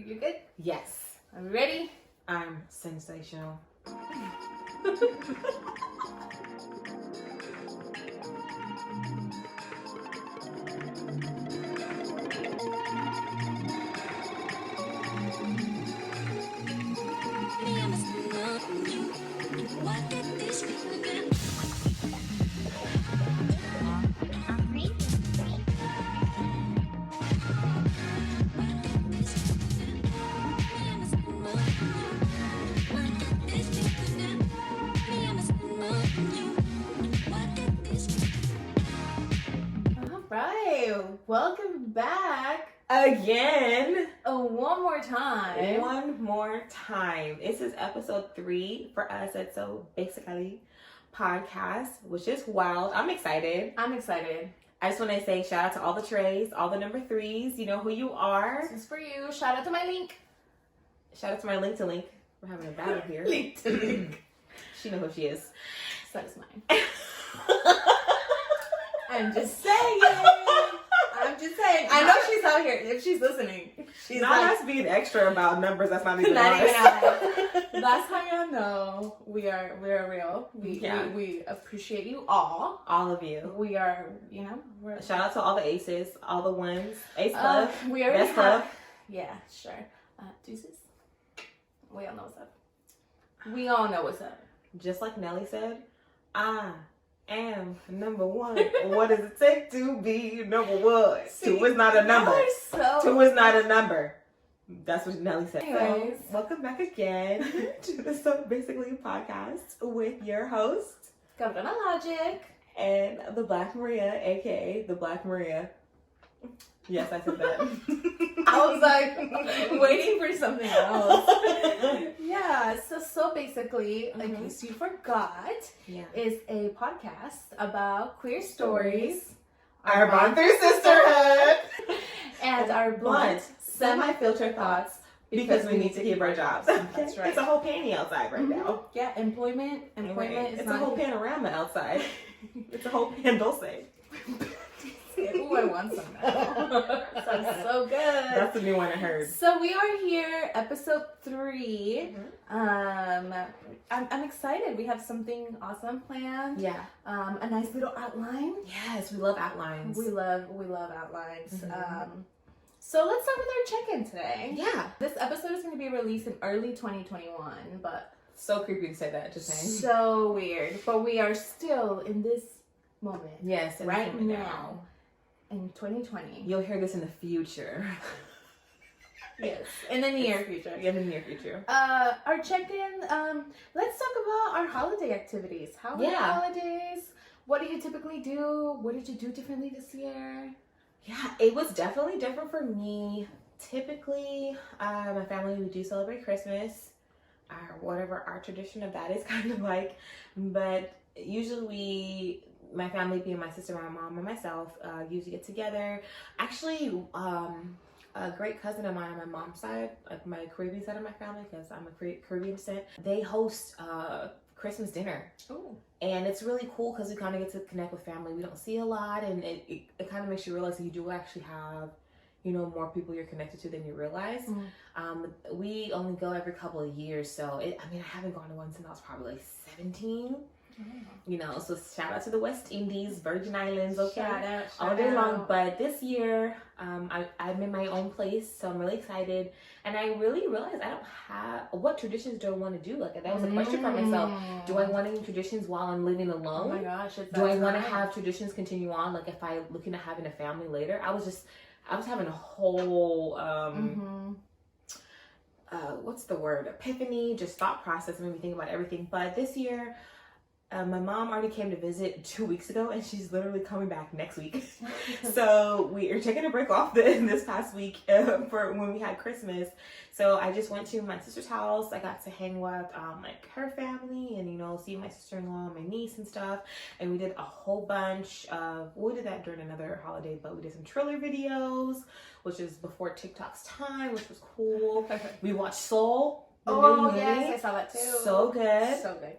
You good? Yes. Are we ready? I'm sensational. Alright, welcome back Again. one more time. One more time. This is episode 3 for us at So Basically podcast, which is wild. I'm excited. I'm excited. I just want to say shout out to all the Treys, all the number 3s. You know who you are. This is for you. Shout out to my link. Shout out to my link to link. We're having a battle here. Link to link. She know who she is. So is mine. I'm just saying. I know she's out here. If she's listening, she's not like, us being extra about numbers. That's not even not us. even us. That's how y'all know we're real. We appreciate you all. All of you. We are, we're Shout out to all the aces, all the ones. Ace Club. We already Best Club. Yeah, sure. Deuces. We all know what's up. We all know what's up. Just like Nelly said, I am number 1. What does it take to be number 1? See, 2 is not a number. 2 is not a number. That's what Nelly said. Anyways. So, welcome back again to the So Basically podcast with your host Governor Logic. and the Black Maria, aka the Black Maria. Yes, I said that. I was like waiting for something else. Yeah, so basically, in case you forgot, is a podcast about queer stories, our bond through sisterhood, and our blunt, semi-filtered thoughts because we need to keep our jobs. That's right. It's a whole panty outside right now. Yeah, employment is It's not a whole panorama outside. It's a whole pan dulce. Ooh, I want some now. Sounds so good. That's the new one I heard. So we are here, episode 3. I'm excited. We have something awesome planned. Yeah. A nice little outline. Yes, we love outlines. We love outlines. So let's start with our check-in today. Yeah. This episode is going to be released in early 2021, but So creepy to say that, just saying. so weird. But we are still in this moment. Yes, right now. In 2020. You'll hear this in the future. Yes, in the near future. In the near future. Our check-in, let's talk about our holiday activities. How were the holidays? What do you typically do? What did you do differently this year? Yeah, it was definitely different for me. Typically, my family, we do celebrate Christmas, or whatever our tradition of that is kind of like, but usually my family, being my sister, my mom, and myself, usually get together. Actually, a great cousin of mine on my mom's side, like my Caribbean side of my family, because I'm a Caribbean descent, they host Christmas dinner. Ooh. And it's really cool because we kind of get to connect with family we don't see a lot, and it kind of makes you realize that you do actually have, more people you're connected to than you realize. We only go every couple of years, so I haven't gone to one since I was probably like 17. So shout out to the West Indies, Virgin Islands, okay? Shout out, all day long. But this year, I'm in my own place, so I'm really excited. And I really realized I don't have, what traditions do I want to do? Like, that was a question for myself. Do I want any traditions while I'm living alone? Oh my gosh. Do I want to have traditions continue on? Like, if I'm looking at having a family later? I was having a whole, what's the word? Epiphany, just thought process, made me think about everything. But this year, my mom already came to visit 2 weeks ago, and she's literally coming back next week. So we are taking a break off this past week for when we had Christmas. So I just went to my sister's house. I got to hang with her family and see my sister-in-law, my niece and stuff. And we did a whole bunch of, we did that during another holiday, but we did some Triller videos, which is before TikTok's time, which was cool. We watched SOOO. Oh yes, I saw that too. So good. So good.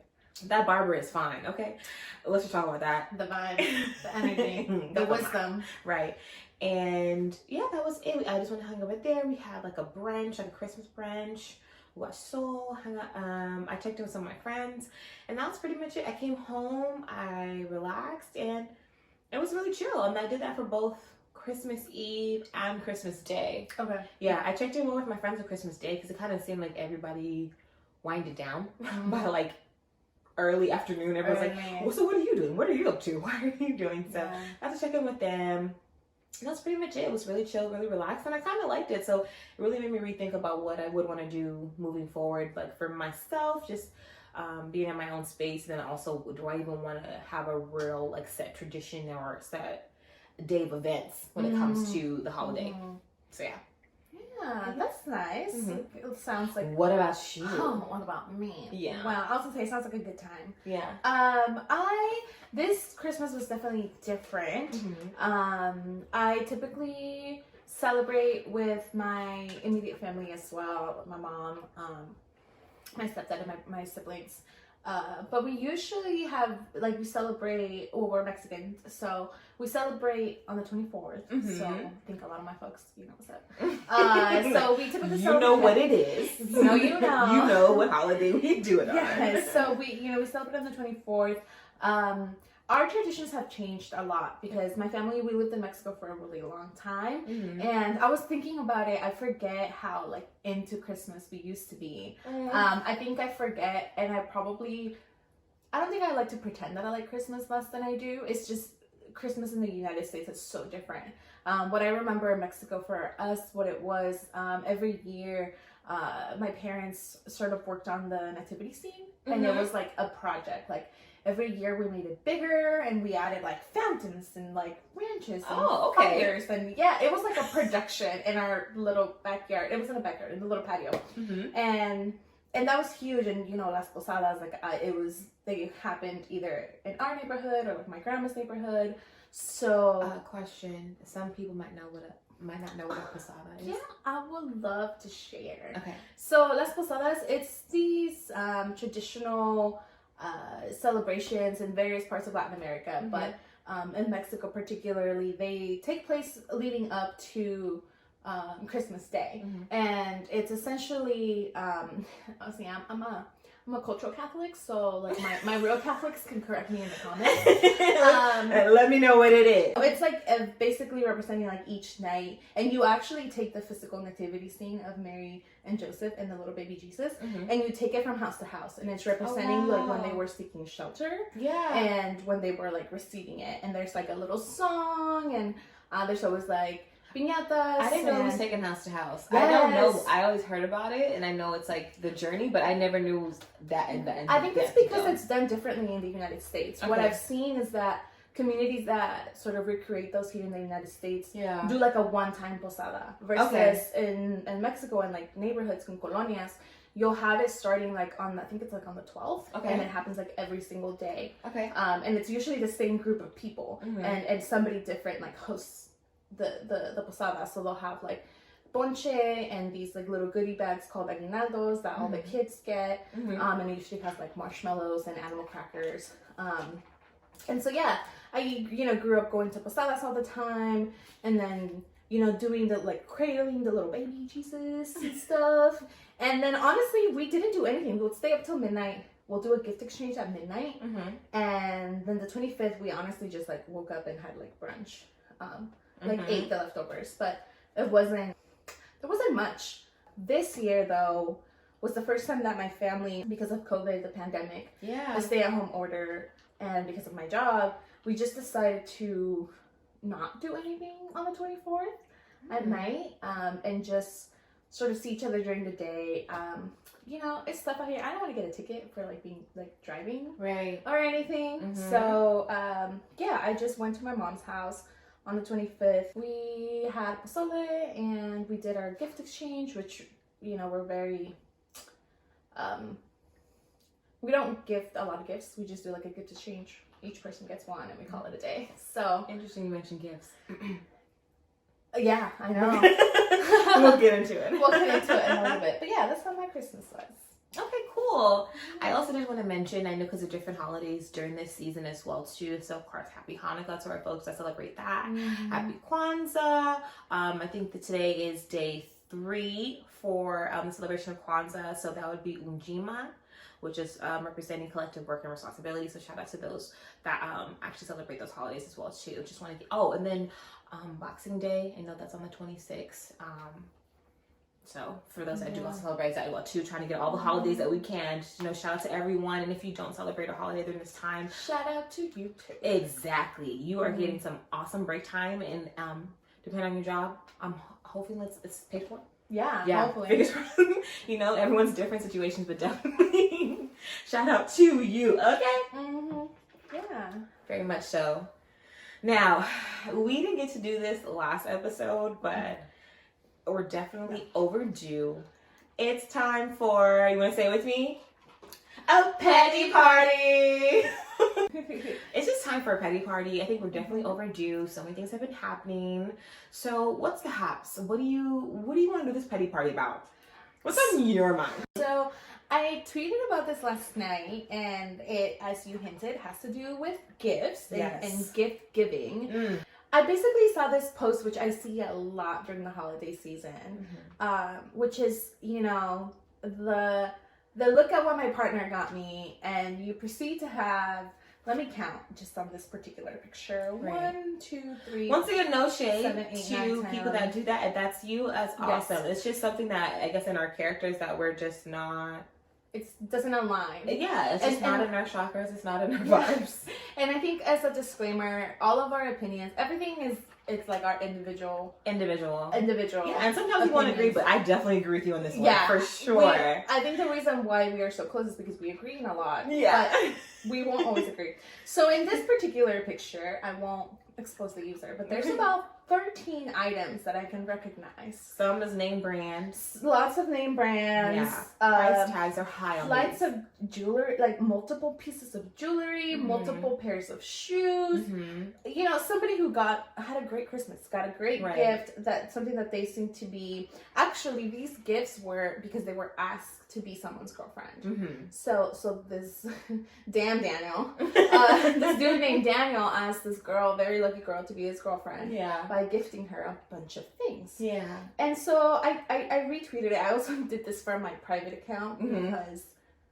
That barber is fine, okay? Let's just talk about that. The vibe, the energy, the wisdom. Right. And yeah, that was it. I just went to hang over there. We had like a brunch, like a Christmas brunch. We watched SOOO, hung out, I checked in with some of my friends, and that was pretty much it. I came home, I relaxed, and it was really chill. And I did that for both Christmas Eve and Christmas Day. Okay. Yeah, I checked in more with my friends on Christmas Day because it kind of seemed like everybody winded down by like early afternoon. Everyone's like, well, so what are you doing? What are you up to? What are you doing? So I had to check in with them. And that's pretty much it. It was really chill, really relaxed, and I kind of liked it. So it really made me rethink about what I would want to do moving forward. Like for myself, just being in my own space. And then also, do I even want to have a real like set tradition or set day of events when it comes to the holiday? So yeah. Yeah, that's nice. It sounds like. What about you? Oh, what about me? Yeah. Well, I was gonna say, it sounds like a good time. Yeah. This Christmas was definitely different. I typically celebrate with my immediate family as well, my mom, my stepdad, and my siblings. But we usually have, like, we celebrate, well, we're Mexican, so we celebrate on the 24th. So I think a lot of my folks, you know what's up. So we typically celebrate. You know what it is. You know. You know what holiday we do it on. Yes, so we celebrate on the 24th. Our traditions have changed a lot because my family, we lived in Mexico for a really long time. And I was thinking about it. I forget how like into Christmas we used to be. I think I forget, and I don't think I like to pretend that I like Christmas less than I do. It's just Christmas in the United States is so different. What I remember in Mexico for us, what it was, every year, my parents sort of worked on the nativity scene, and it was like a project. Like every year we made it bigger, and we added like fountains and like ranches and fires, and yeah, it was like a production in our little backyard. It was in the backyard, in the little patio, and that was huge. And you know, Las Posadas, like they happened either in our neighborhood or like my grandma's neighborhood. So, question: some people might not know what a posada is. Yeah, I would love to share. Okay. So Las Posadas, it's these traditional celebrations in various parts of Latin America, but in Mexico particularly, they take place leading up to Christmas Day, and it's essentially obviously I'm a cultural Catholic, so like my real Catholics can correct me in the comments. Let me know what it is. It's like basically representing like each night, and you actually take the physical nativity scene of Mary and Joseph and the little baby Jesus, and you take it from house to house, and it's representing like when they were seeking shelter, and when they were like receiving it, and there's like a little song, and there's always like piñatas. I didn't know it was taken house to house. Yes. I don't know. I always heard about it, and I know it's like the journey, but I never knew it was that in the end. I think it's because it's done differently in the United States. What I've seen is that communities that sort of recreate those here in the United States do like a one-time posada versus in Mexico and like neighborhoods and colonias, you'll have it starting like on, I think it's like on the 12th, and it happens like every single day. And it's usually the same group of people, and somebody different like hosts the posada. So they'll have like ponche and these like little goodie bags called aguinaldos that all the kids get, and it usually has like marshmallows and animal crackers, and so yeah, I grew up going to posadas all the time, and then doing the like cradling the little baby Jesus and stuff. And then honestly, we didn't do anything. We would stay up till midnight. We'll do a gift exchange at midnight, and then the 25th we honestly just like woke up and had like brunch, like ate the leftovers, but there wasn't much. This year though was the first time that my family, because of COVID, the pandemic, the stay-at-home order, and because of my job, we just decided to not do anything on the 24th at night, and just sort of see each other during the day. It's stuff out here. I don't want to get a ticket for like being like driving or anything. So I just went to my mom's house on the 25th. We had pozole and we did our gift exchange, which we're very we don't gift a lot of gifts. We just do like a gift exchange. Each person gets one and we call it a day. So interesting you mentioned gifts. Yeah, I know. We'll get into it. We'll get into it in a little bit. But yeah, that's how my Christmas was. Okay, cool. cool. I also did want to mention, I know because of different holidays during this season as well too. So of course, happy Hanukkah to our folks that celebrate that. Happy Kwanzaa. I think that today is day 3 for the celebration of Kwanzaa. So that would be Unjima, which is representing collective work and responsibility. So shout out to those that actually celebrate those holidays as well too. Just want to and then Boxing Day, I know that's on the 26th. So for those that do want to celebrate that well too, trying to get all the holidays that we can. Just, shout out to everyone. And if you don't celebrate a holiday during this time, shout out to you too. Exactly. You are getting some awesome break time, and depending on your job, hopefully it's paid for. Yeah, hopefully. Everyone's different situations, but definitely shout out to you. Okay. Yeah. Very much so. Now, we didn't get to do this last episode, but we're definitely overdue. It's time for, you want to say it with me? A petty party! It's just time for a petty party. I think we're definitely overdue. So many things have been happening. So what's the haps? What do you want to do this petty party about? What's on your mind? So I tweeted about this last night, and it, as you hinted, has to do with gifts and gift giving. I basically saw this post, which I see a lot during the holiday season, which is, the look at what my partner got me, and you proceed to have, let me count just on this particular picture. Right. 1, 2, 3. Once again, no shade 7, 8, to 9, 10, people that do that. If that's you, that's awesome. It's just something that I guess in our characters that we're just not. It doesn't align. Yeah, it's just not in our chakras. It's not in our vibes. And I think as a disclaimer, all of our opinions, everything it's like our individual. Yeah, and sometimes we won't agree, but I definitely agree with you on this one. Yeah, for sure. I think the reason why we are so close is because we agree in a lot. Yeah. But we won't always agree. So in this particular picture, I won't expose the user, but there's about 13 items that I can recognize. Some is name brands. Lots of name brands. Yeah. Price tags are high on lots of jewelry, like multiple pieces of jewelry, multiple pairs of shoes. Somebody who had a great Christmas, got a great gift, something that they seem to be. Actually, these gifts were because they were asked to be someone's girlfriend. So this damn Daniel, this dude named Daniel asked this girl, very lucky girl, to be his girlfriend. Yeah. By gifting her a bunch of things. Yeah. And so I retweeted it. I also did this for my private account because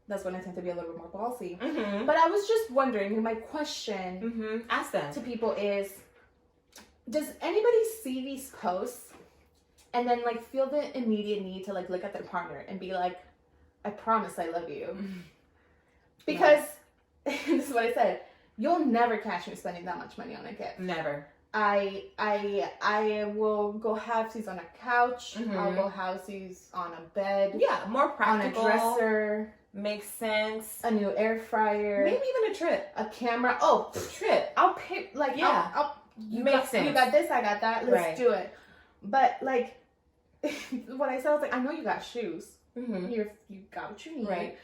that's when I tend to be a little bit more ballsy. But I was just wondering, my question ask them to people is, does anybody see these posts and then feel the immediate need to look at their partner and be like, I promise I love you? Because this is what I said, you'll never catch me spending that much money on a gift. Never. I will go halvesies on a couch. I'll go halvesies on a bed. Yeah, more practical. On a dresser. Makes sense. A new air fryer. Maybe even a trip. A camera. Oh, trip. I'll pay. Makes sense. You got this. I got that. Let's do it. But what I said was I know you got shoes. You got what you need. Right.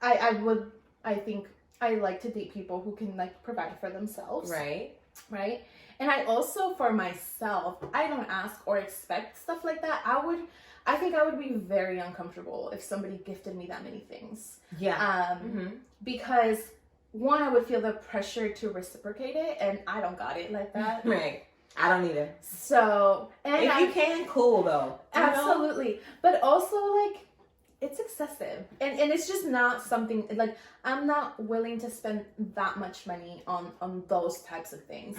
I think I like to date people who can provide for themselves. Right. Right. And I also, for myself, I don't ask or expect stuff like that. I think I would be very uncomfortable if somebody gifted me that many things. Yeah. Because one, I would feel the pressure to reciprocate it, and I don't got it like that. Right. I don't either. So, and if you can, cool though. Absolutely. But also it's excessive, and it's just not something I'm not willing to spend that much money on those types of things.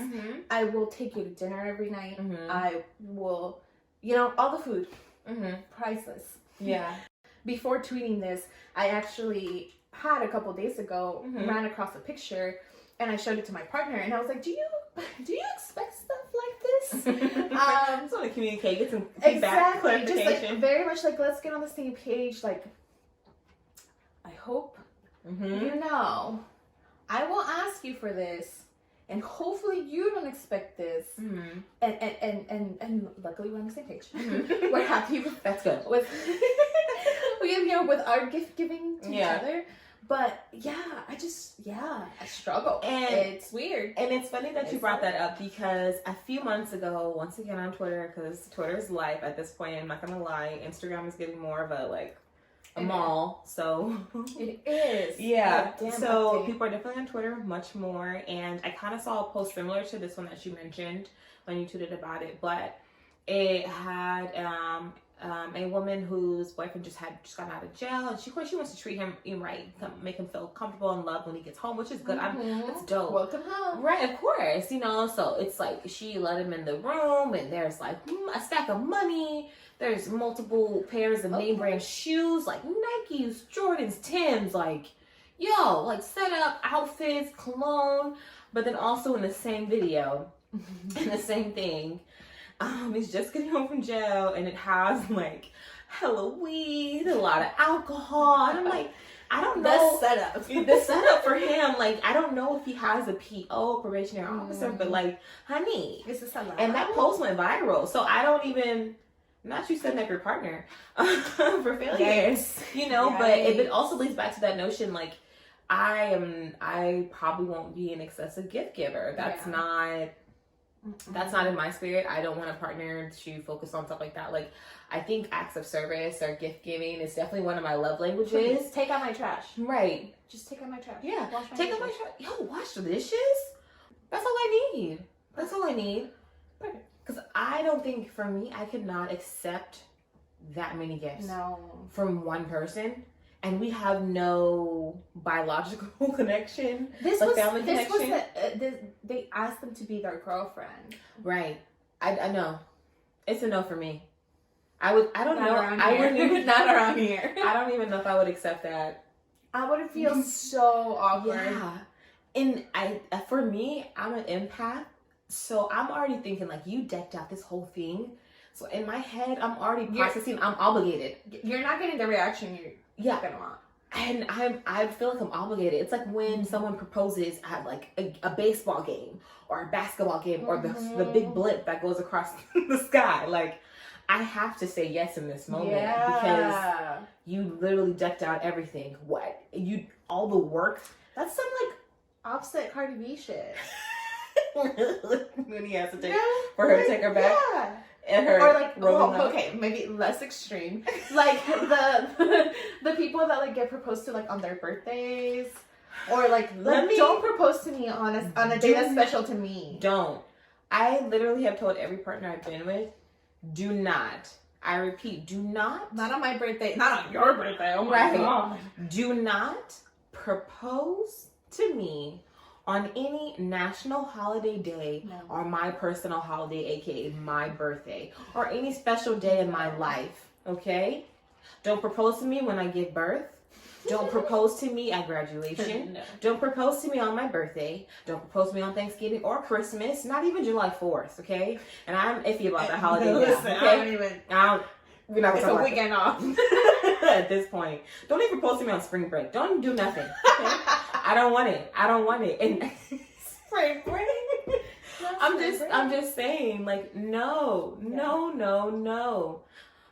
I will take you to dinner every night. I will, all the food, priceless. Yeah. Before tweeting this, I actually had a couple days ago ran across a picture, and I showed it to my partner, and I was like, do you expect stuff like this? Just want to communicate, get some feedback, clarification. Just very much let's get on the same page. I hope I will ask you for this, and hopefully you don't expect this. And luckily we're on the same page. We're happy with that's good with with our gift giving to each other. But I struggle. And it's weird. And it's funny that you brought that up, because a few months ago, once again on Twitter, because Twitter is life at this point, I'm not going to lie, Instagram is getting more of a a mall. So it is. Yeah. Damn So update. people are definitely on Twitter much more, and I kind of saw a post similar to this one that you mentioned when you tweeted about it, but it had a woman whose boyfriend just gotten out of jail, and she wants to treat him right, make him feel comfortable and loved when he gets home, which is good. It's dope. Welcome home. Right, of course. So it's like she let him in the room, and there's like a stack of money. There's multiple pairs of name brand shoes, like Nikes, Jordans, Timbs, like set up outfits, cologne. But then also in the same video, and the same thing, he's just getting home from jail, and it has like hella weed, a lot of alcohol, and I'm like, I don't know. The setup for him, like, I don't know if he has a PO, probationary officer, but like, honey, and that post went viral, so I don't even, not you setting up your partner for failure, yes. But it also leads back to that notion, like, I probably won't be an excessive gift giver. That's not in my spirit. I don't want a partner to focus on stuff like that. Like, I think acts of service or gift giving is definitely one of my love languages. Please, take out my trash. Right. Just take out my trash. Yeah. Take out my trash. Yo, wash the dishes. That's all I need. Perfect. Because I don't think, for me, I could not accept that many gifts. No. From one person. And we have no biological connection. Family connection. They asked them to be their girlfriend. Right. I know. It's a no for me. I don't know. I wouldn't even, not around here. I don't even know if I would accept that. I would feel so awkward. Yeah. And for me, I'm an empath. So I'm already thinking, like, you decked out this whole thing. So in my head, I'm already processing, I'm obligated. You're not getting the reaction you're gonna want. And I feel like I'm obligated. It's like when someone proposes at like a baseball game or a basketball game or the big blimp that goes across the sky. Like, I have to say yes in this moment because you literally decked out everything. All the work. That's some like offset Cardi B shit. When he has to take for her to take her back. Yeah. And her or like, okay, maybe less extreme. Like the people that like get proposed to like on their birthdays, or like don't propose to me on a day that's special to me. Don't. I literally have told every partner I've been with, do not. I repeat, do not. Not on my birthday. Not on your birthday. Oh my God. Do not propose to me on any national holiday day or my personal holiday, aka my birthday, or any special day in my life, okay? Don't propose to me when I give birth. Don't propose to me at graduation. No. Don't propose to me on my birthday. Don't propose to me on Thanksgiving or Christmas. Not even July 4th, okay? And I'm iffy about that holiday now, Listen, okay? I don't even... We're not it's a weekend off. At this point. Don't even propose to me on spring break. Don't even do nothing. Okay? I don't want it. And spring break. I'm just saying, like, no.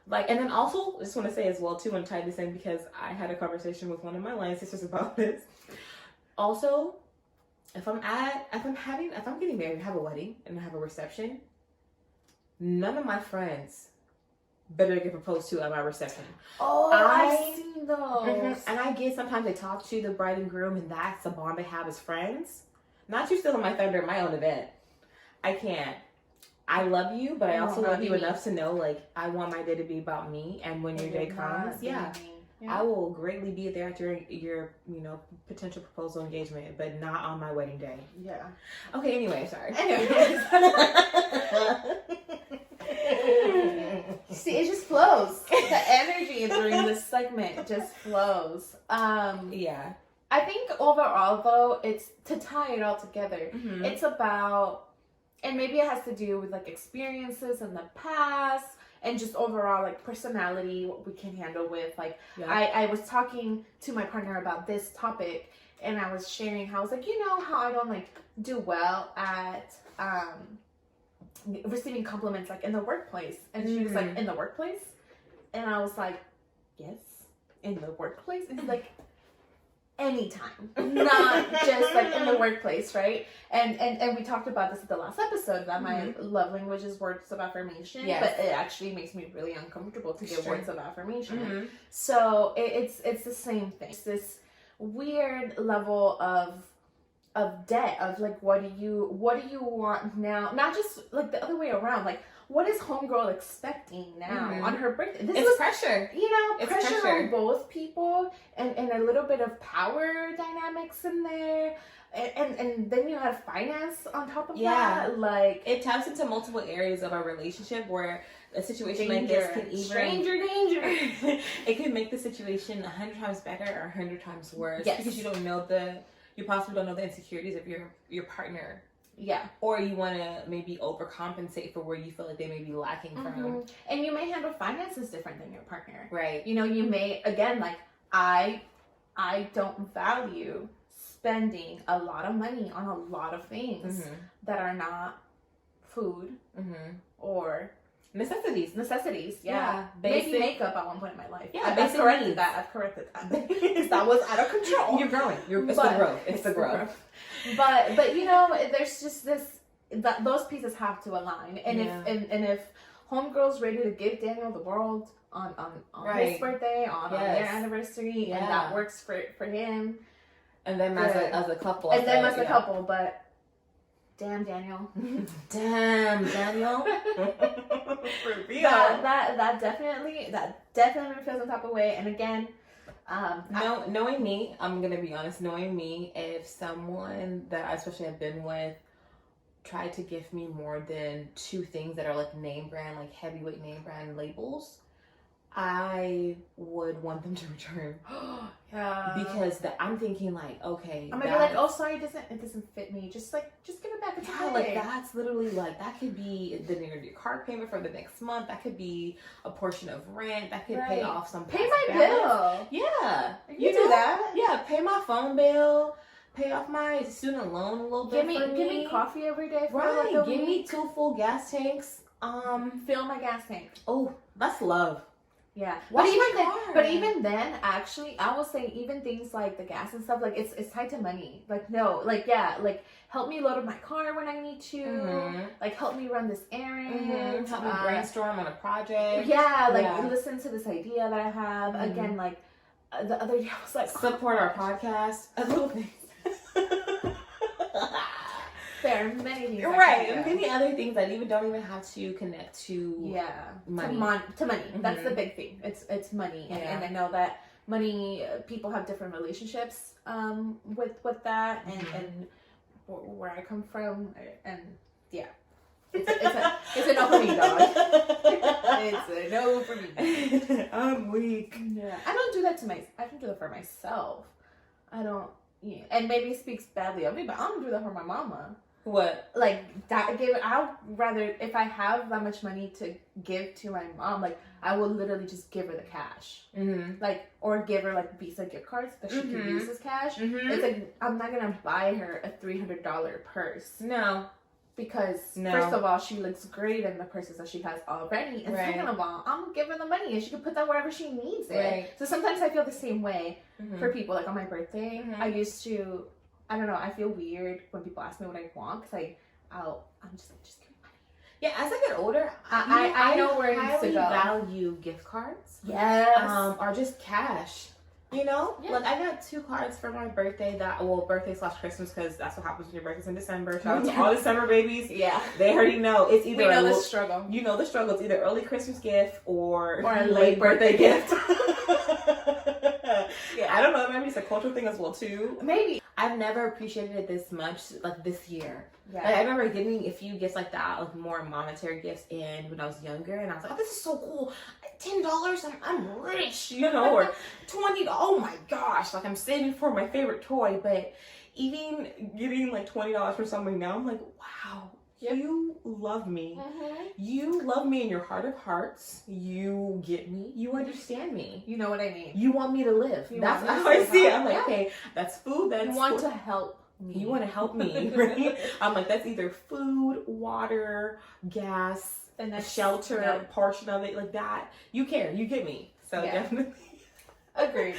Like, and then also, I just want to say as well too, and tie this in because I had a conversation with one of my line sisters about this. Also, if I'm getting married, have a wedding, and I have a reception, none of my friends better get proposed to at my reception. Oh, I've seen those. Mm-hmm. And I get sometimes they talk to the bride and groom, and that's a bond they have as friends. Not you stealing my thunder at my own event. I can't. I love you, but I also love you enough to know, like, I want my day to be about me. And when your day comes, I will greatly be there at your potential proposal engagement, but not on my wedding day. Yeah. Okay. Anyway, sorry. See, it just flows. The energy during this segment just flows. Yeah. I think overall, though, it's to tie it all together. Mm-hmm. It's about, and maybe it has to do with like experiences in the past and just overall like personality, what we can handle with. Like, I was talking to my partner about this topic, and I was sharing how I was like, how I don't like do well at receiving compliments like in the workplace. And she was like, in the workplace? And I was like, yes, in the workplace. And he's like, anytime, not just like in the workplace, right? And we talked about this at the last episode, that my love language is words of affirmation, but it actually makes me really uncomfortable to give words of affirmation. So it's the same thing. It's this weird level of debt of like, what do you want now? Not just like the other way around, like, what is homegirl expecting now on her birthday? This is pressure. You know, it's pressure on both people, and a little bit of power dynamics in there. And then you have finance on top of that. Like, it taps into multiple areas of our relationship where a situation like this can even... Stranger danger. It can make the situation 100 times better or 100 times worse. Yes. Because you possibly don't know the insecurities of your partner. Yeah. Or you want to maybe overcompensate for where you feel like they may be lacking from. And you may handle finances different than your partner. Right. You know, you may, again, like, I don't value spending a lot of money on a lot of things that are not food or necessities. Yeah. Basic. Maybe makeup at one point in my life. Yeah, I've corrected that because that was out of control. You're growing. It's the growth. It's the growth. But you know, there's just this, that those pieces have to align. And if homegirl's ready to give Daniel the world on his birthday, on their anniversary, and that works for him. And then as a couple. And then as a couple, but damn Daniel. Damn Daniel. that definitely feels some type of way. And again, knowing me, I'm gonna be honest, knowing me, if someone that I especially have been with tried to give me more than 2 things that are like name brand, like heavyweight name brand labels, I would want them to return. Because I'm thinking like, okay, I'm gonna be like, oh sorry, it doesn't fit me. Just give it back. It's okay. Like that's literally like, that could be the end of your car payment for the next month. That could be a portion of rent. That could pay off some. Pay my bill. Yeah, you do that. Yeah, pay my phone bill. Pay off my student loan a little bit. Give me coffee every day. Give me 2 full gas tanks. Fill my gas tank. Oh, that's love. Yeah, but even then, actually, I will say even things like the gas and stuff, like it's tied to money. Like like help me load up my car when I need to. Like help me run this errand. Help me brainstorm on a project. Yeah, listen to this idea that I have. Again, like the other day, I was like, support our podcast. Little things. There are many things. Right, and many other things that don't even have to connect to money. To money. That's the big thing. It's money, and I know that money. People have different relationships with that, and where I come from, and it's a no for me, dog. It's a no for me. I'm weak. Yeah, I don't do that I don't do that for myself. I don't. Yeah, and maybe it speaks badly of me, but I don't do that for my mama. What? Like, I'd rather, if I have that much money to give to my mom, like, I will literally just give her the cash. Like, or give her, like, Visa gift cards that she can use as cash. It's like, I'm not gonna buy her a $300 purse. No. Because, first of all, she looks great in the purses that she has already. And second of all, I'm gonna give her the money and she can put that wherever she needs it. Right. So sometimes I feel the same way for people. Like, on my birthday, I used to... I don't know, I feel weird when people ask me what I want, because I'm just like, just give me money. Yeah, as I get older, I know where it needs to go. I value gift cards. Yes. Or just cash. You know? Yeah. Like, I got 2 cards for my birthday birthday/Christmas, because that's what happens when your birthday's in December. Shout out to all December babies. Yeah. They already know. It's either... We know the struggle. You know the struggle. It's either early Christmas gift or a late birthday gift. I don't know, maybe it's a cultural thing as well, too. Maybe. I've never appreciated it this much, like, this year. Yeah. Like, I remember getting a few gifts like that, like, more monetary gifts when I was younger, and I was like, oh, this is so cool. $10, I'm rich, you know, or $20, oh my gosh, like, I'm saving for my favorite toy. But even getting, like, $20 for something now, I'm like, wow. You love me. You love me in your heart of hearts. You get me. You understand me. You know what I mean. You want me to live. That's how I see it. I'm like, okay, that's food. That's you want to help me. You want to help me, right? I'm like, that's either food, water, gas, and that's shelter, portion of it, like that. You care. You get me. So definitely. Agreed.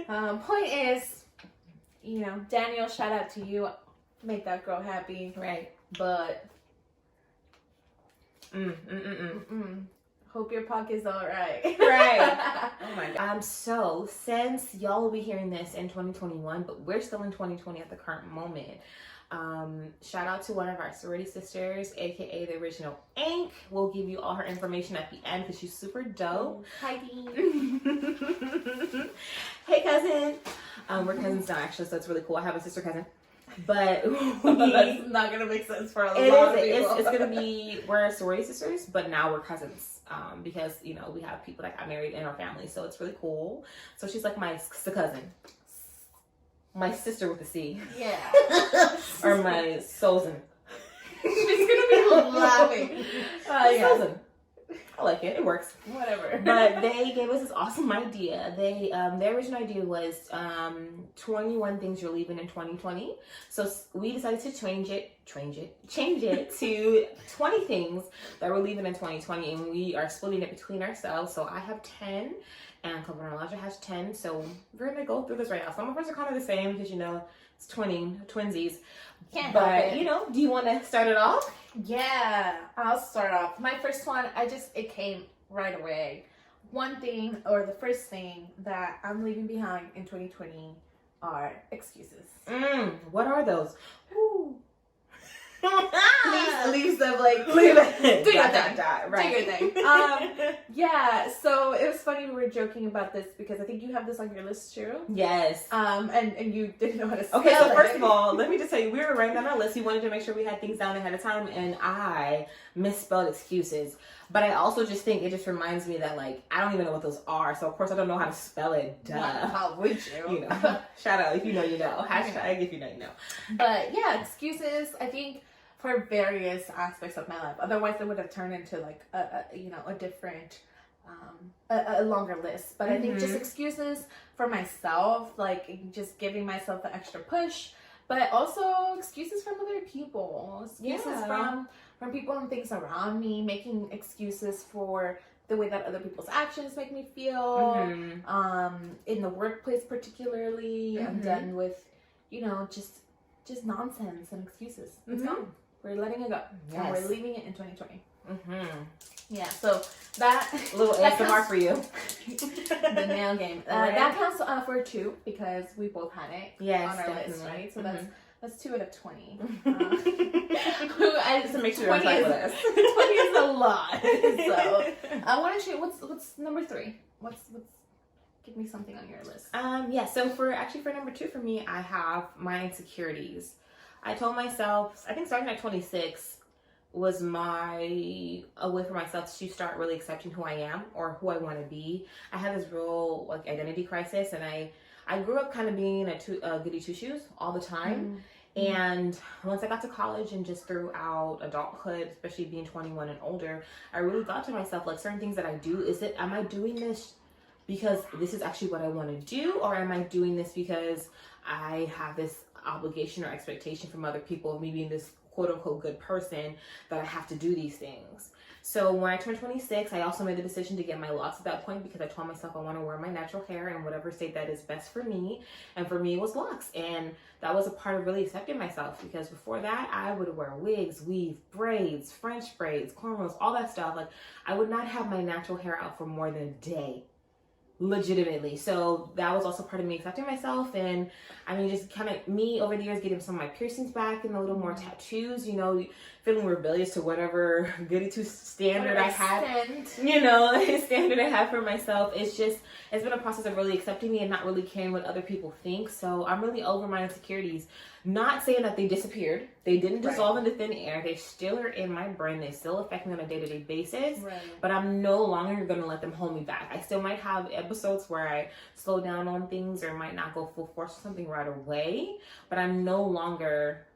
Point is, Daniel, shout out to you. Make that girl happy. Right. But hope your pocket's all right. Right. Oh my God. So since y'all will be hearing this in 2021, but we're still in 2020 at the current moment. Shout out to one of our sorority sisters, aka the original Ink. We'll give you all her information at the end because she's super dope. Hi, Dean. Hey, cousin. We're cousins now, actually, so it's really cool. I have a sister cousin. But that's not gonna make sense for a lot of people. It's gonna be, we're sorority sisters, but now we're cousins. Because we have people that got married in our family, so it's really cool. So she's like my cousin. My sister with a C. Yeah. Or my Sozen. She's gonna be laughing. Yeah. Sozen. I like it. It works. Whatever. But they gave us this awesome idea. They their original idea was 21 things you're leaving in 2020. So we decided to change it to 20 things that we're leaving in 2020, and we are splitting it between ourselves. So I have 10, and Elijah has 10. So we're gonna go through this right now. Some of us are kind of the same because it's twinsies. Can't but help it. Do you want to start it off? Yeah, I'll start off. My first one, it came right away. One thing, or the first thing that I'm leaving behind in 2020 are excuses. What are those? Ooh. Leaves them like, leave it. Do your thing. Right. Do your thing. Yeah, so it was funny we were joking about this because I think you have this on your list too. Yes. And you didn't know how to spell Okay, so it. first of all, let me just tell you, we were writing down our list. We wanted to make sure we had things down ahead of time, and I misspelled excuses. But I also just think it just reminds me that, I don't even know what those are. So, of course, I don't know how to spell it. Duh. How would you? Shout out if you know, you know. Hashtag if you know, you know. But, yeah, excuses, I think, for various aspects of my life. Otherwise, it would have turned into, a different, a longer list. But I think just excuses for myself, just giving myself the extra push. But also excuses from other people. Excuses from people and things around me, making excuses for the way that other people's actions make me feel, in the workplace particularly. I'm done with, just nonsense and excuses. It's gone. We're letting it go. Yes. And we're leaving it in 2020. Yeah, so that... little ASMR for you. The nail game. That counts for 2 because we both had it on our list, right? So that's 2 out of 20. Just to make sure you're on top of us. 20 is a lot. So I want to show you what's number 3. What's give me something on your list. Yeah. So for number 2 for me, I have my insecurities. I told myself, I think starting at 26 was a way for myself to start really accepting who I am or who I want to be. I had this real identity crisis, and I grew up kind of being a goody two shoes all the time. And once I got to college and just throughout adulthood, especially being 21 and older, I really thought to myself, certain things that I do, am I doing this because this is actually what I want to do, or am I doing this because I have this obligation or expectation from other people of me being this quote unquote good person that I have to do these things. So when I turned 26, I also made the decision to get my locks at that point because I told myself I want to wear my natural hair in whatever state that is best for me. And for me, it was locks. And that was a part of really accepting myself, because before that, I would wear wigs, weave, braids, French braids, cornrows, all that stuff. I would not have my natural hair out for more than a day. Legitimately. So that was also part of me accepting myself, and just kind of me over the years getting some of my piercings back and a little more tattoos, feeling rebellious to whatever goody two standard I had, standard I have for myself. It's been a process of really accepting me and not really caring what other people think. So I'm really over my insecurities. Not saying that they disappeared. They didn't dissolve into thin air. They still are in my brain. They still affect me on a day-to-day basis. Right. But I'm no longer going to let them hold me back. I still might have episodes where I slow down on things or might not go full force or something right away. But I'm no longer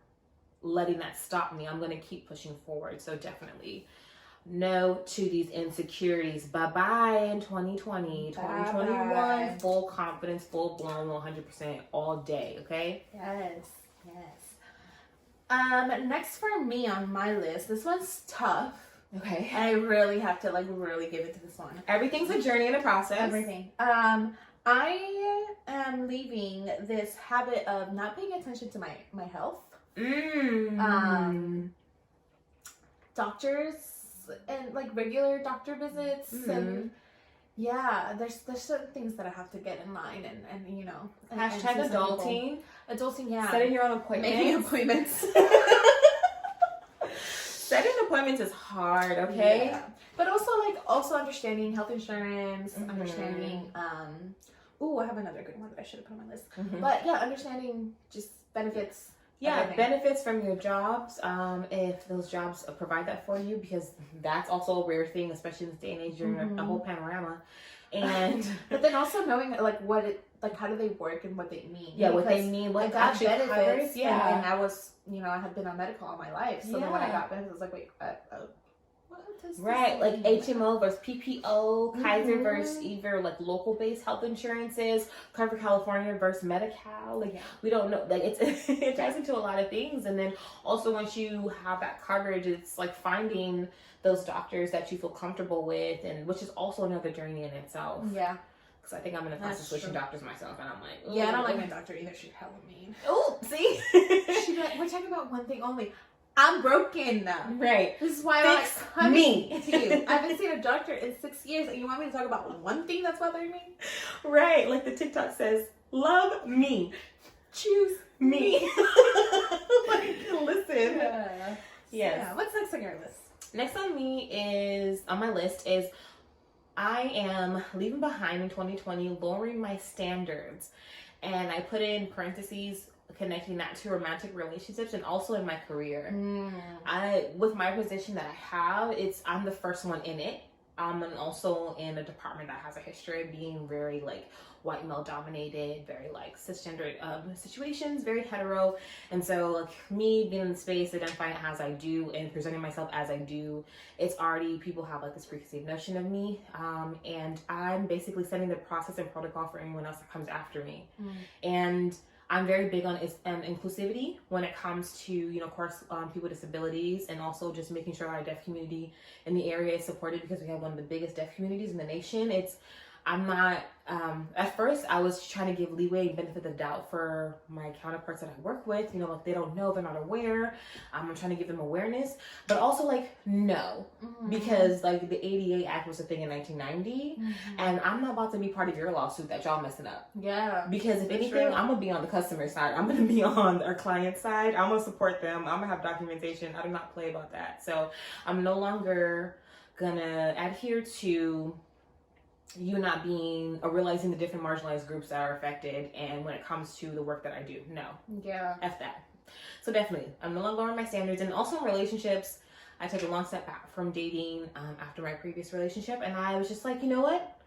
letting that stop me. I'm going to keep pushing forward. So definitely no to these insecurities. Bye-bye in 2020. 2021, bye-bye. Full confidence, full blown, 100% all day. Okay? Yes. Next for me on my list, this one's tough Okay. I really have to really give it to this one. Everything's a journey and a process. Everything. I am leaving this habit of not paying attention to my health. Doctors and regular doctor visits and there's certain things that I have to get in line and Hashtag adulting. Adulting, yeah. Setting your own appointments. Making appointments. Setting appointments is hard, okay? Yeah. But also understanding health insurance, understanding I have another good one that I should have put on my list. But yeah, understanding just benefits. Yeah, benefits from your jobs, if those jobs provide that for you, because that's also a rare thing, especially in this day and age, during a whole panorama. And but then also knowing how do they work and what they mean. Yeah, what they mean, what actually benefits. covers. Yeah. And I was, I had been on medical all my life. So then when I got benefits, I was like, wait, what does right, this mean? HMO versus PPO, Kaiser versus either local-based health insurances, Cover California versus Medi-Cal. We don't know. It ties into a lot of things. And then also once you have that coverage, it's finding those doctors that you feel comfortable with, and which is also another journey in itself. Yeah. Because I think I'm in the process of switching doctors myself, and I'm like, ooh. Yeah, I don't like my doctor either. She's hella mean. Oh, see? She's like, we're talking about one thing only. I'm broken now. Right. This is why I'm coming me to you. I haven't seen a doctor in 6 years, and you want me to talk about one thing that's bothering me? Right. Like the TikTok says, love me. Choose me. Listen. Yeah. Yes. Yeah. What's next on your list? Next on my list is I am leaving behind in 2020, lowering my standards. And I put in parentheses, connecting that to romantic relationships and also in my career. With my position that I have, I'm the first one in it. And also in a department that has a history of being very white male dominated, very cisgender situations, very hetero. And so me being in the space, identifying it as I do and presenting myself as I do, it's already, people have this preconceived notion of me. And I'm basically setting the process and protocol for anyone else that comes after me. And I'm very big on inclusivity when it comes to, of course, people with disabilities, and also just making sure our deaf community in the area is supported, because we have one of the biggest deaf communities in the nation. I'm not, at first I was trying to give leeway and benefit of the doubt for my counterparts that I work with, they don't know, they're not aware. I'm trying to give them awareness, but also no, because the ADA Act was a thing in 1990, and I'm not about to be part of your lawsuit that y'all messing up. Yeah. Because if anything, I'm gonna be on the customer side. I'm gonna be on our client side. I'm gonna support them. I'm gonna have documentation. I do not play about that. So I'm no longer gonna adhere to you not being or realizing the different marginalized groups that are affected, and when it comes to the work that I do. No. Yeah. F that. So definitely, I'm no longer lowering my standards. And also in relationships, I took a long step back from dating after my previous relationship, and I was just like, you know what?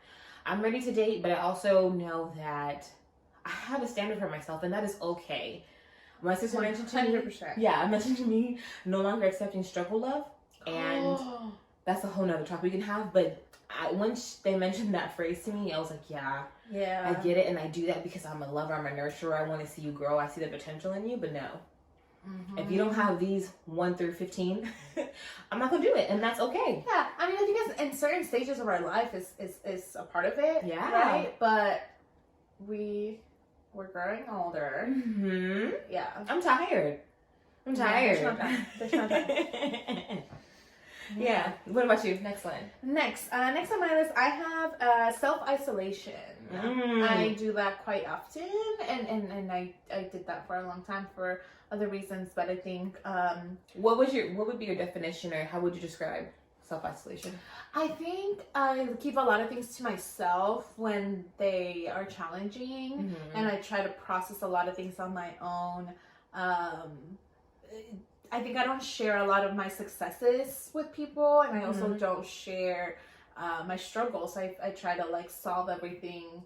I'm ready to date, but I also know that I have a standard for myself, and that is okay. My sister mentioned to me, 100%. Mentioned to me, no longer accepting struggle love, and that's a whole nother topic we can have, but once they mentioned that phrase to me, I was like, yeah, I get it, and I do that because I'm a lover, I'm a nurturer, I want to see you grow, I see the potential in you, but no. If you don't have these 1 through 15, I'm not going to do it, and that's okay. Yeah, I mean, I think in certain stages of our life is a part of it, yeah, right? But we're growing older. Yeah. I'm tired. There's no time. Yeah. What about you? Next one. Next on my list, I have self-isolation. I do that quite often, and I did that for a long time for other reasons, but I think what would be your definition, or how would you describe self-isolation? I think I keep a lot of things to myself when they are challenging, and I try to process a lot of things on my own. I think I don't share a lot of my successes with people, and I also don't share my struggles. I try to solve everything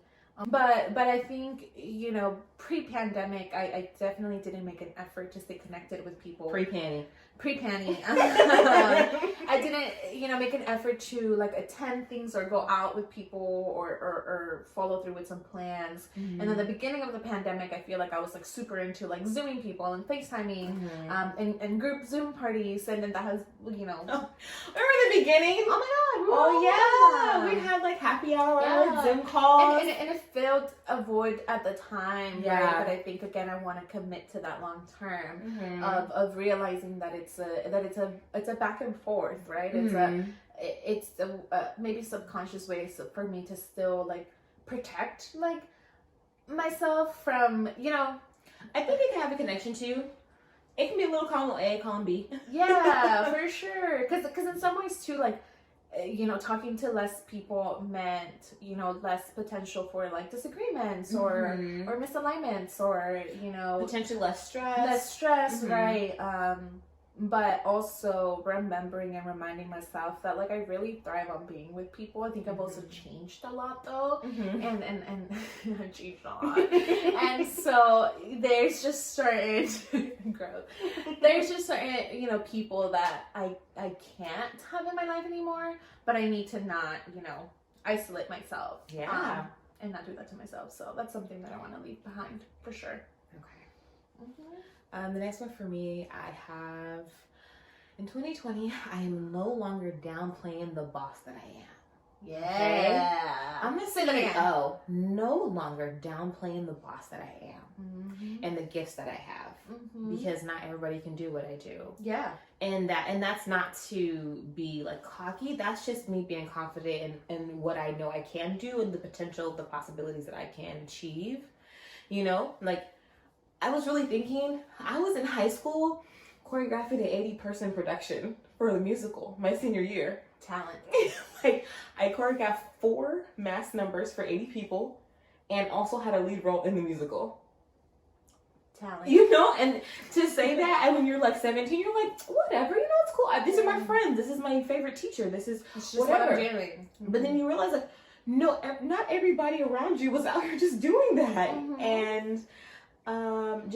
But I think, you know, pre-pandemic, I definitely didn't make an effort to stay connected with people. Pre-panty. I didn't, you know, make an effort to like attend things or go out with people or follow through with some plans. And then the beginning of the pandemic, I feel like I was like super into like Zooming people and FaceTiming, and group Zoom parties. And then that has, you know. Oh, remember the beginning? Oh my God. Oh yeah. We had like happy hour, Zoom calls. And it filled a void at the time, Yeah. right? But I think again, I want to commit to that long term of realizing that it's a back and forth, right? It's a maybe subconscious way for me to still like protect like myself from, you know. I think it can have a connection too. It can be a little column A, column B. Yeah, for sure. Because in some ways too, like, you know, talking to less people meant, you know, less potential for like disagreements or misalignments or, you know, potentially less stress. right? But also remembering and reminding myself that like I really thrive on being with people. I think I've also changed a lot though, and I've changed a lot, and so there's just certain growth. There's just certain, you know, people that I can't have in my life anymore, but I need to not, you know, isolate myself. Yeah. And not do that to myself. So that's something that I want to leave behind for sure. Okay. The next one for me, I have, in 2020, I am no longer downplaying the boss that I am. Yeah. Okay? I'm going to say that again. No longer downplaying the boss that I am and the gifts that I have, because not everybody can do what I do. Yeah. And that's not to be like cocky. That's just me being confident in what I know I can do and the potential, the possibilities that I can achieve. You know, like, I was really thinking, I was in high school choreographing an 80-person production for the musical my senior year. Talent. Like, I choreographed 4 mass numbers for 80 people and also had a lead role in the musical. Talent. You know, and to say that, and when you're like 17, you're like, whatever, you know, it's cool. These are my friends. This is my favorite teacher. This is just whatever. what I'm doing. But then you realize, like, no, not everybody around you was out here just doing that. And I'm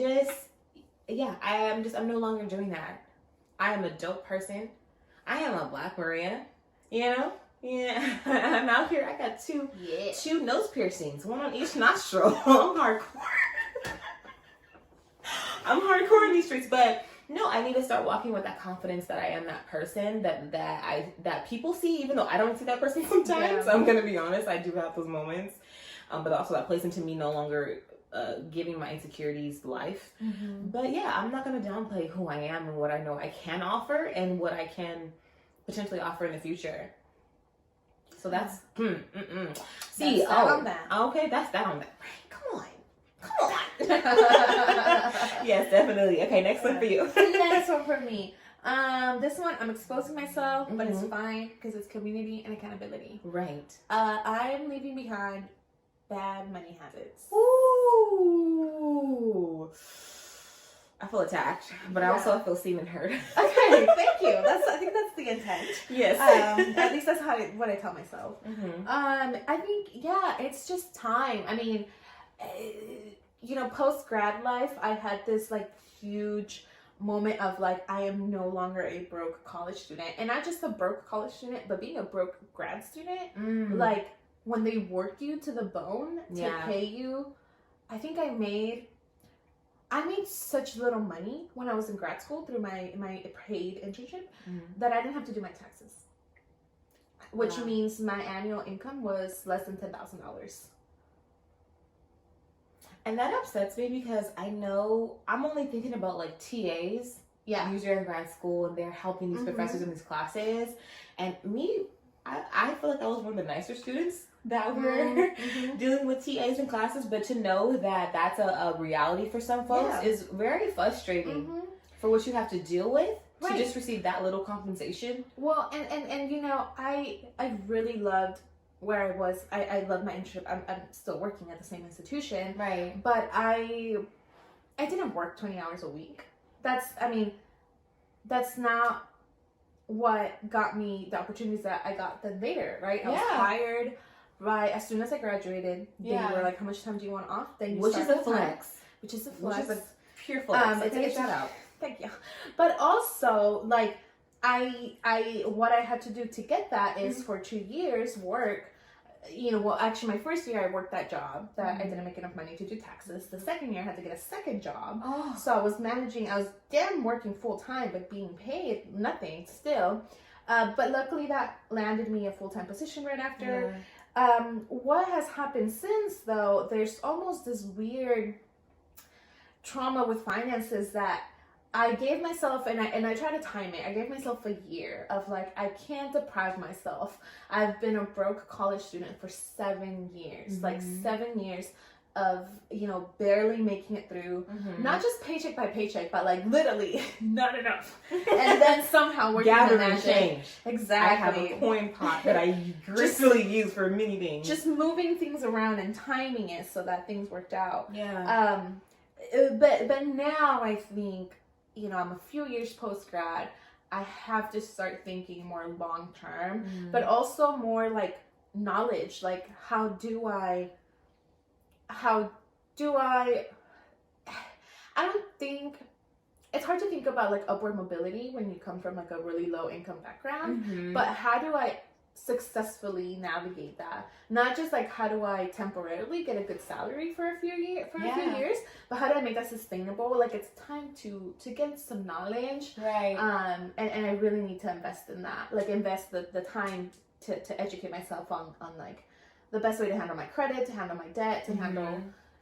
no longer doing that. I am a dope person. I am a Black Maria, you know? Yeah. I'm out here. I got two nose piercings, one on each nostril. I'm hardcore. I'm hardcore in these streets, but no, I need to start walking with that confidence that I am that person that people see, even though I don't see that person sometimes. I'm gonna be honest, I do have those moments. But also that plays into me no longer giving my insecurities life. But yeah, I'm not going to downplay who I am and what I know I can offer and what I can potentially offer in the future. So that's See, that's on that. Okay, that's that on that. Come on. Yes, definitely. Okay, next one for you. Next one for me. This one, I'm exposing myself, but it's fine because it's community and accountability. Right. I'm leaving behind bad money habits. Ooh. I feel attacked, but I also feel seen and heard. Okay, thank you. I think that's the intent. Yes. At least that's what I tell myself. I think, it's just time. I mean, you know, post-grad life, I had this like huge moment of like, I am no longer a broke college student. And not just a broke college student, but being a broke grad student. Like, when they work you to the bone to pay you, I think I made such little money when I was in grad school through my paid internship that I didn't have to do my taxes, which means my annual income was less than $10,000. And that upsets me because I know I'm only thinking about like TAs. Yeah. Usually in grad school and they're helping these professors in these classes. And me, I feel like I was one of the nicer students that were dealing with TAs in classes, but to know that that's a reality for some folks is very frustrating for what you have to deal with to just receive that little compensation. Well, and you know, I really loved where I was. I love my internship. I'm still working at the same institution. Right. But I didn't work 20 hours a week. That's not what got me the opportunities that I got then later, right? I was hired. right as soon as I graduated, they were like, how much time do you want off? Then you which start is a flex. Which is a flex. Which is a pure flex. It's shout out. Thank you. But also, like, what I had to do to get that is for 2 years work. You know, well, actually, my first year I worked that job that I didn't make enough money to do taxes. The second year I had to get a second job. Oh. So I was working full time, but being paid nothing still. But luckily that landed me a full-time position right after. Yeah. What has happened since, though, there's almost this weird trauma with finances that I gave myself, and I try to time it. I gave myself a year of like, I can't deprive myself. I've been a broke college student for 7 years, like 7 years of, you know, barely making it through, not just paycheck by paycheck, but like literally not enough. And then somehow working gathering change. Exactly. I have a coin pot that I gracefully use for many things. Just moving things around and timing it so that things worked out. Yeah. But now I think, you know, I'm a few years post-grad. I have to start thinking more long-term, but also more like knowledge. Like, how do I don't think, it's hard to think about like upward mobility when you come from like a really low income background, but how do I successfully navigate that? Not just like, how do I temporarily get a good salary for a few years, but how do I make that sustainable? Like, it's time to get some knowledge, right? And I really need to invest in that, like invest the time to educate myself on like the best way to handle my credit, to handle my debt, to handle,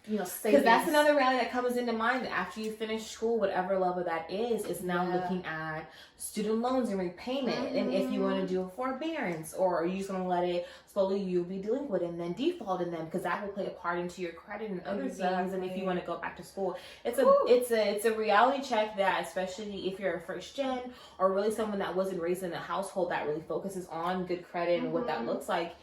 you know, savings. Because that's another reality that comes into mind after you finish school, whatever level that is now looking at student loans and repayment, and if you want to do a forbearance, or are you just going to let it slowly, you'll be delinquent and then default in them, because that will play a part into your credit and other things. And if you want to go back to school, it's a reality check that, especially if you're a first gen or really someone that wasn't raised in a household that really focuses on good credit and what that looks like,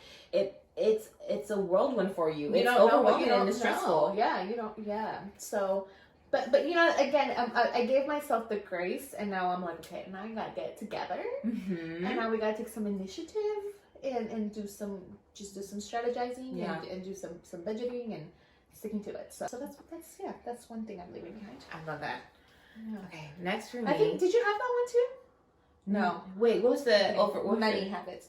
it's a whirlwind for you. It's overwhelming and it's stressful. Yeah, you don't. Yeah. So, but you know, again, I gave myself the grace, and now I'm like, okay, now I gotta get it together, and now we gotta take some initiative and do some strategizing and do some budgeting and sticking to it. So that's one thing I'm leaving behind. I love that. Yeah. Okay, next for me. I think, did you have that one too? No. Wait, what was the bad money habits?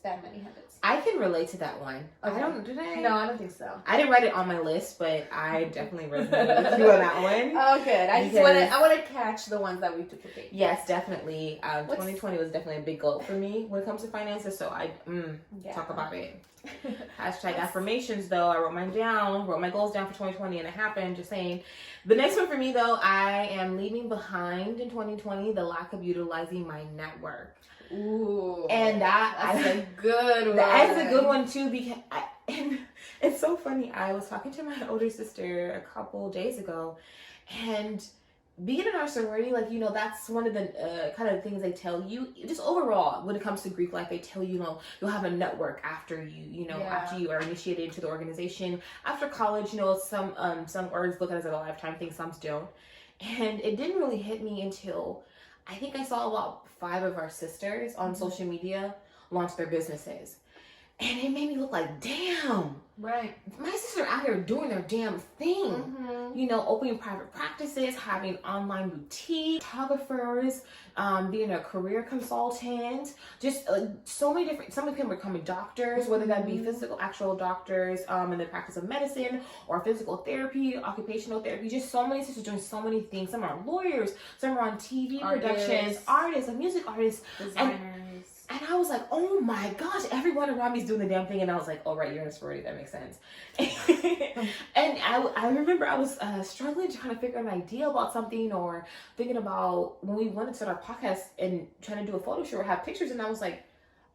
I can relate to that one. Okay. Did I? No, I don't think so. I didn't write it on my list, but I definitely resonated with you on that one. Oh, good. I want to catch the ones that we duplicate. Yes, definitely. 2020 was definitely a big goal for me when it comes to finances, so I talk about it. Hashtag affirmations, though. I wrote my goals down for 2020, and it happened. Just saying. The next one for me, though, I am leaving behind in 2020 the lack of utilizing my network. Ooh, and that's a good one. That's a good one too, because and it's so funny. I was talking to my older sister a couple days ago, and being in our sorority, like, you know, that's one of the kind of things they tell you, just overall when it comes to Greek life. They tell you, you'll have a network after after you are initiated into the organization. After college, some orgs look at it as a lifetime thing, some don't. And it didn't really hit me until I think I saw about 5 of our sisters on social media launch their businesses. And it made me look like, damn. Right. My sisters are out here doing their damn thing. Opening private practices, having online boutique, photographers, being a career consultant, just so many different, some of them are becoming doctors, whether that be actual doctors in the practice of medicine, or physical therapy, occupational therapy, just so many sisters doing so many things. Some are lawyers, some are on TV productions, artists, music artists, designers. And I was like, oh my gosh, everyone around me is doing the damn thing. And I was like, oh, right, you're in a sorority. That makes sense. And I remember I was struggling to kind of figure out an idea about something, or thinking about when we wanted to start our podcast and trying to do a photo shoot or have pictures. And I was like,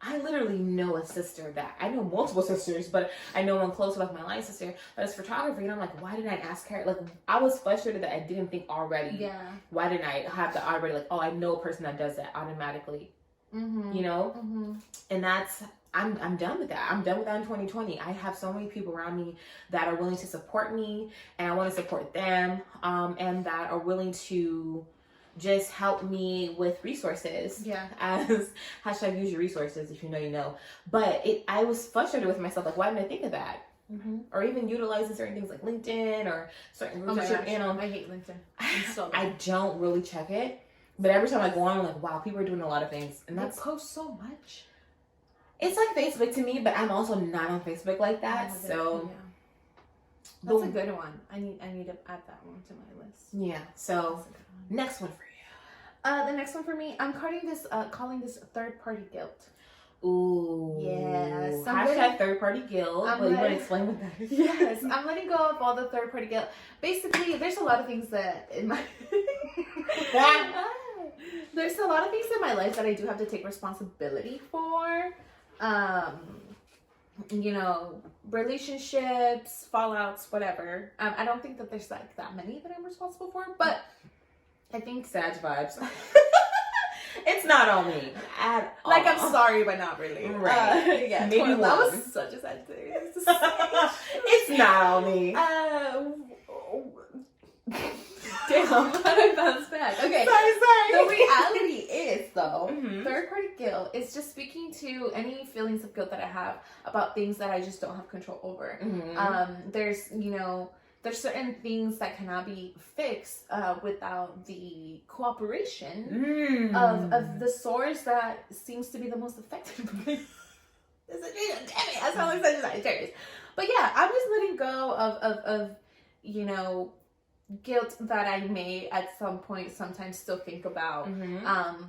I literally know a sister that, I know multiple sisters, but I know one close, like my line sister, that is photography. And I'm like, why didn't I ask her? Like, I was frustrated that I didn't think already. Yeah. Why didn't I have the already, like, oh, I know a person that does that automatically. And that's, I'm done with that. I'm done with that in 2020. I have so many people around me that are willing to support me, and I want to support them, and that are willing to just help me with resources. Yeah. As hashtag use your resources, if you know, you know. But I was frustrated with myself. Like, why didn't I think of that? Mm-hmm. Or even utilizing certain things like LinkedIn or certain groups that you're in on. I hate LinkedIn. I don't really check it. But every time I go on, I'm like, wow, people are doing a lot of things. And they post so much. It's like Facebook to me, but I'm also not on Facebook like that. So that's a good one. I need to add that one to my list. Yeah. So next one for you. The next one for me, I'm calling this third party guilt. Ooh. Yes. Hashtag third party guilt. But you want to explain what that is? Yes. I'm letting go of all the third party guilt. Basically, there's a lot of things that in my there's a lot of things in my life that I do have to take responsibility for. You know, relationships, fallouts, whatever. I don't think that there's like that many that I'm responsible for, but I think Sag vibes. It's not on me at all. Like, I'm sorry, but not really. Right. Yeah. Maybe that was such a sad thing. It's not on me. Damn, I bounce back. Okay. Sorry. The reality is, though, third party guilt is just speaking to any feelings of guilt that I have about things that I just don't have control over. There's certain things that cannot be fixed without the cooperation of the source that seems to be the most effective. Damn it, I sound like such a Sagittarius. But yeah, I'm just letting go of guilt that I may at some point sometimes still think about,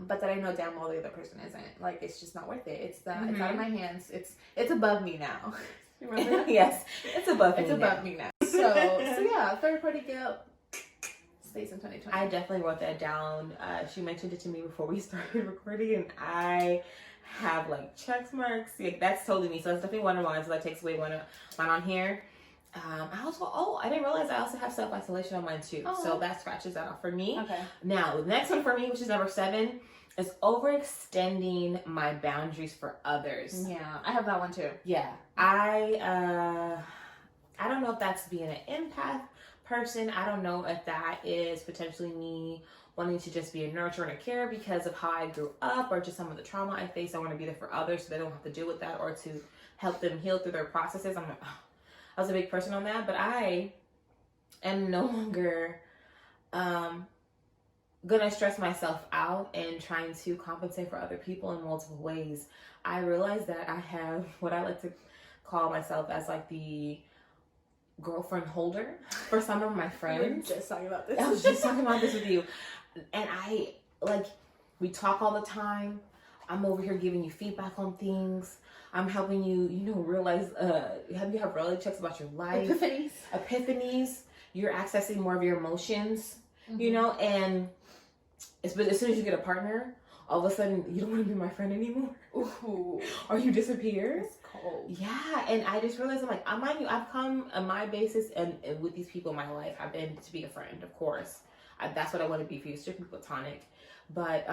but that I know damn well the other person isn't. Like, it's just not worth it. It's out of my hands. It's above me now. You remember that? Yes, it's above me now. So yeah, third party guilt stays in 2020. I definitely wrote that down. She mentioned it to me before we started recording, and I have like check marks. Yeah, that's totally me. So that's definitely one of mine. So that takes away one on here. I didn't realize I also have self-isolation on mine too. Oh. So that scratches that off for me. Okay. Now, the next one for me, which is number 7, is overextending my boundaries for others. Yeah, I have that one too. Yeah. I don't know if that's being an empath person. I don't know if that is potentially me wanting to just be a nurturer and a carer because of how I grew up or just some of the trauma I faced. I want to be there for others so they don't have to deal with that or to help them heal through their processes. I'm like, oh, I was a big person on that, but I am no longer gonna stress myself out and trying to compensate for other people in multiple ways. I realize that I have what I like to call myself as like the girlfriend holder for some of my friends. We were just talking about this. I was just talking about this with you. And we talk all the time. I'm over here giving you feedback on things. I'm helping you, realize, you have reality checks about your life. Epiphanies. You're accessing more of your emotions, and as soon as you get a partner, all of a sudden, you don't want to be my friend anymore. Ooh. Or you disappear. It's cold. Yeah, and I just realized, I'm like, mind you, I've come on my basis, and with these people in my life, I've been to be a friend, of course. That's what I want to be for you, strictly platonic. But,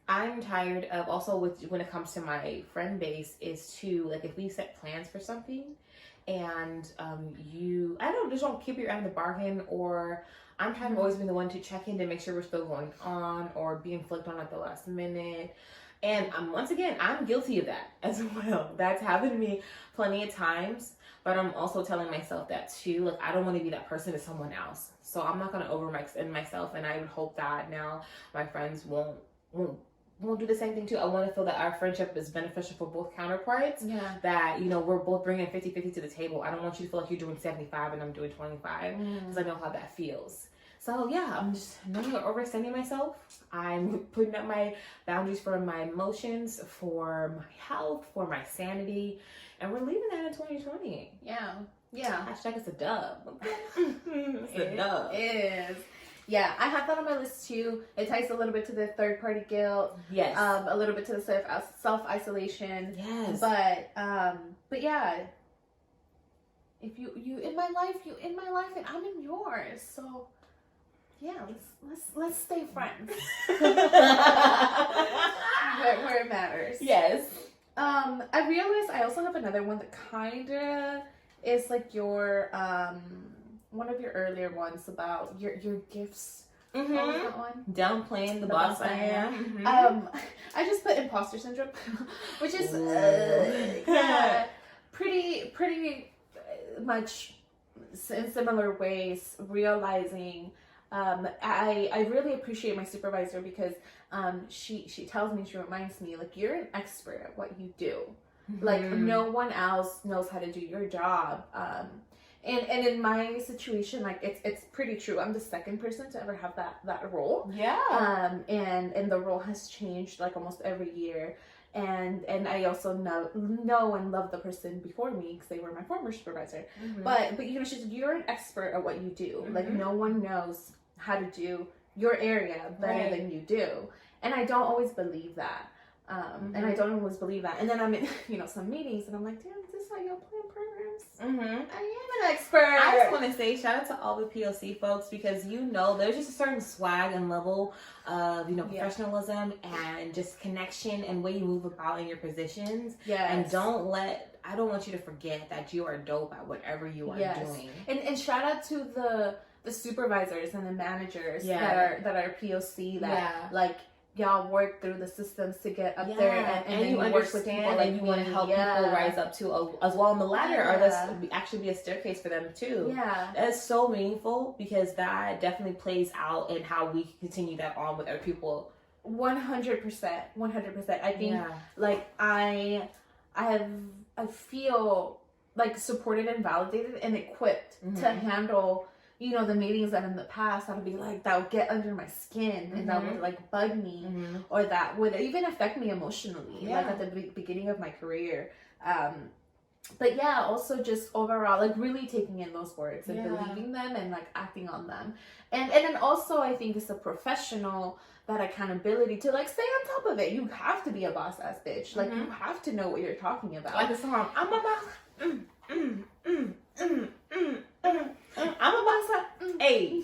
I'm tired of also when it comes to my friend base is to, like, if we set plans for something and just don't keep your end of the bargain, or I'm trying to always be the one to check in to make sure we're still going on or being flicked on at the last minute. And once again, I'm guilty of that as well. That's happened to me plenty of times, but I'm also telling myself that too. Like, I don't want to be that person to someone else. So I'm not going to overextend myself, and I would hope that now my friends won't do the same thing too. I want to feel that our friendship is beneficial for both counterparts. Yeah. That, we're both bringing 50-50 to the table. I don't want you to feel like you're doing 75 and I'm doing 25 because I know how that feels. So yeah, I'm just no longer overextending myself. I'm putting up my boundaries for my emotions, for my health, for my sanity, and we're leaving that in 2020. Yeah. Yeah. Hashtag it's a dub. It's a dub. It is. Yeah, I have that on my list too. It ties a little bit to the third party guilt. Yes. A little bit to the self isolation. Yes. But yeah, if you in my life, and I'm in yours. So yeah, let's stay friends. where it matters. Yes. I realized I also have another one that kinda is like your one of your earlier ones about your gifts What was that one? Downplaying the boss I am. I just put imposter syndrome, which is pretty much in similar ways, realizing I really appreciate my supervisor because she tells me, she reminds me, like, you're an expert at what you do. Like, no one else knows how to do your job. And in my situation, like, it's pretty true. I'm the second person to ever have that role. Yeah. And the role has changed like almost every year. And I also know and love the person before me because they were my former supervisor. But you know, you're an expert at what you do. Like, no one knows how to do your area better than you do. And I don't always believe that. And I don't always believe that. And then I'm in, you know, some meetings and I'm like, damn, is this how y'all plan programs? I am an expert. I just want to say shout out to all the POC folks because, you know, there's just a certain swag and level of, you know, professionalism and just connection and way you move about in your positions. And I don't want you to forget that you are dope at whatever you are doing. And shout out to the supervisors and the managers that are POC that like, y'all work through the systems to get up there, and you understand, and you want to help people rise up to as well on the ladder, or that's actually be a staircase for them too. That's so meaningful because that definitely plays out in how we continue that on with other people. 100%. I think like I feel like supported and validated and equipped to handle, you know, the meetings that in the past that would be like, that would get under my skin and that would like bug me, or that would even affect me emotionally, like at the beginning of my career. But yeah, also just overall, like really taking in those words and believing them and like acting on them. And then also I think it's a professional, that accountability to like stay on top of it. You have to be a boss ass bitch. Like you have to know what you're talking about. Like the song, I'm a boss. I'm a boss. Hey.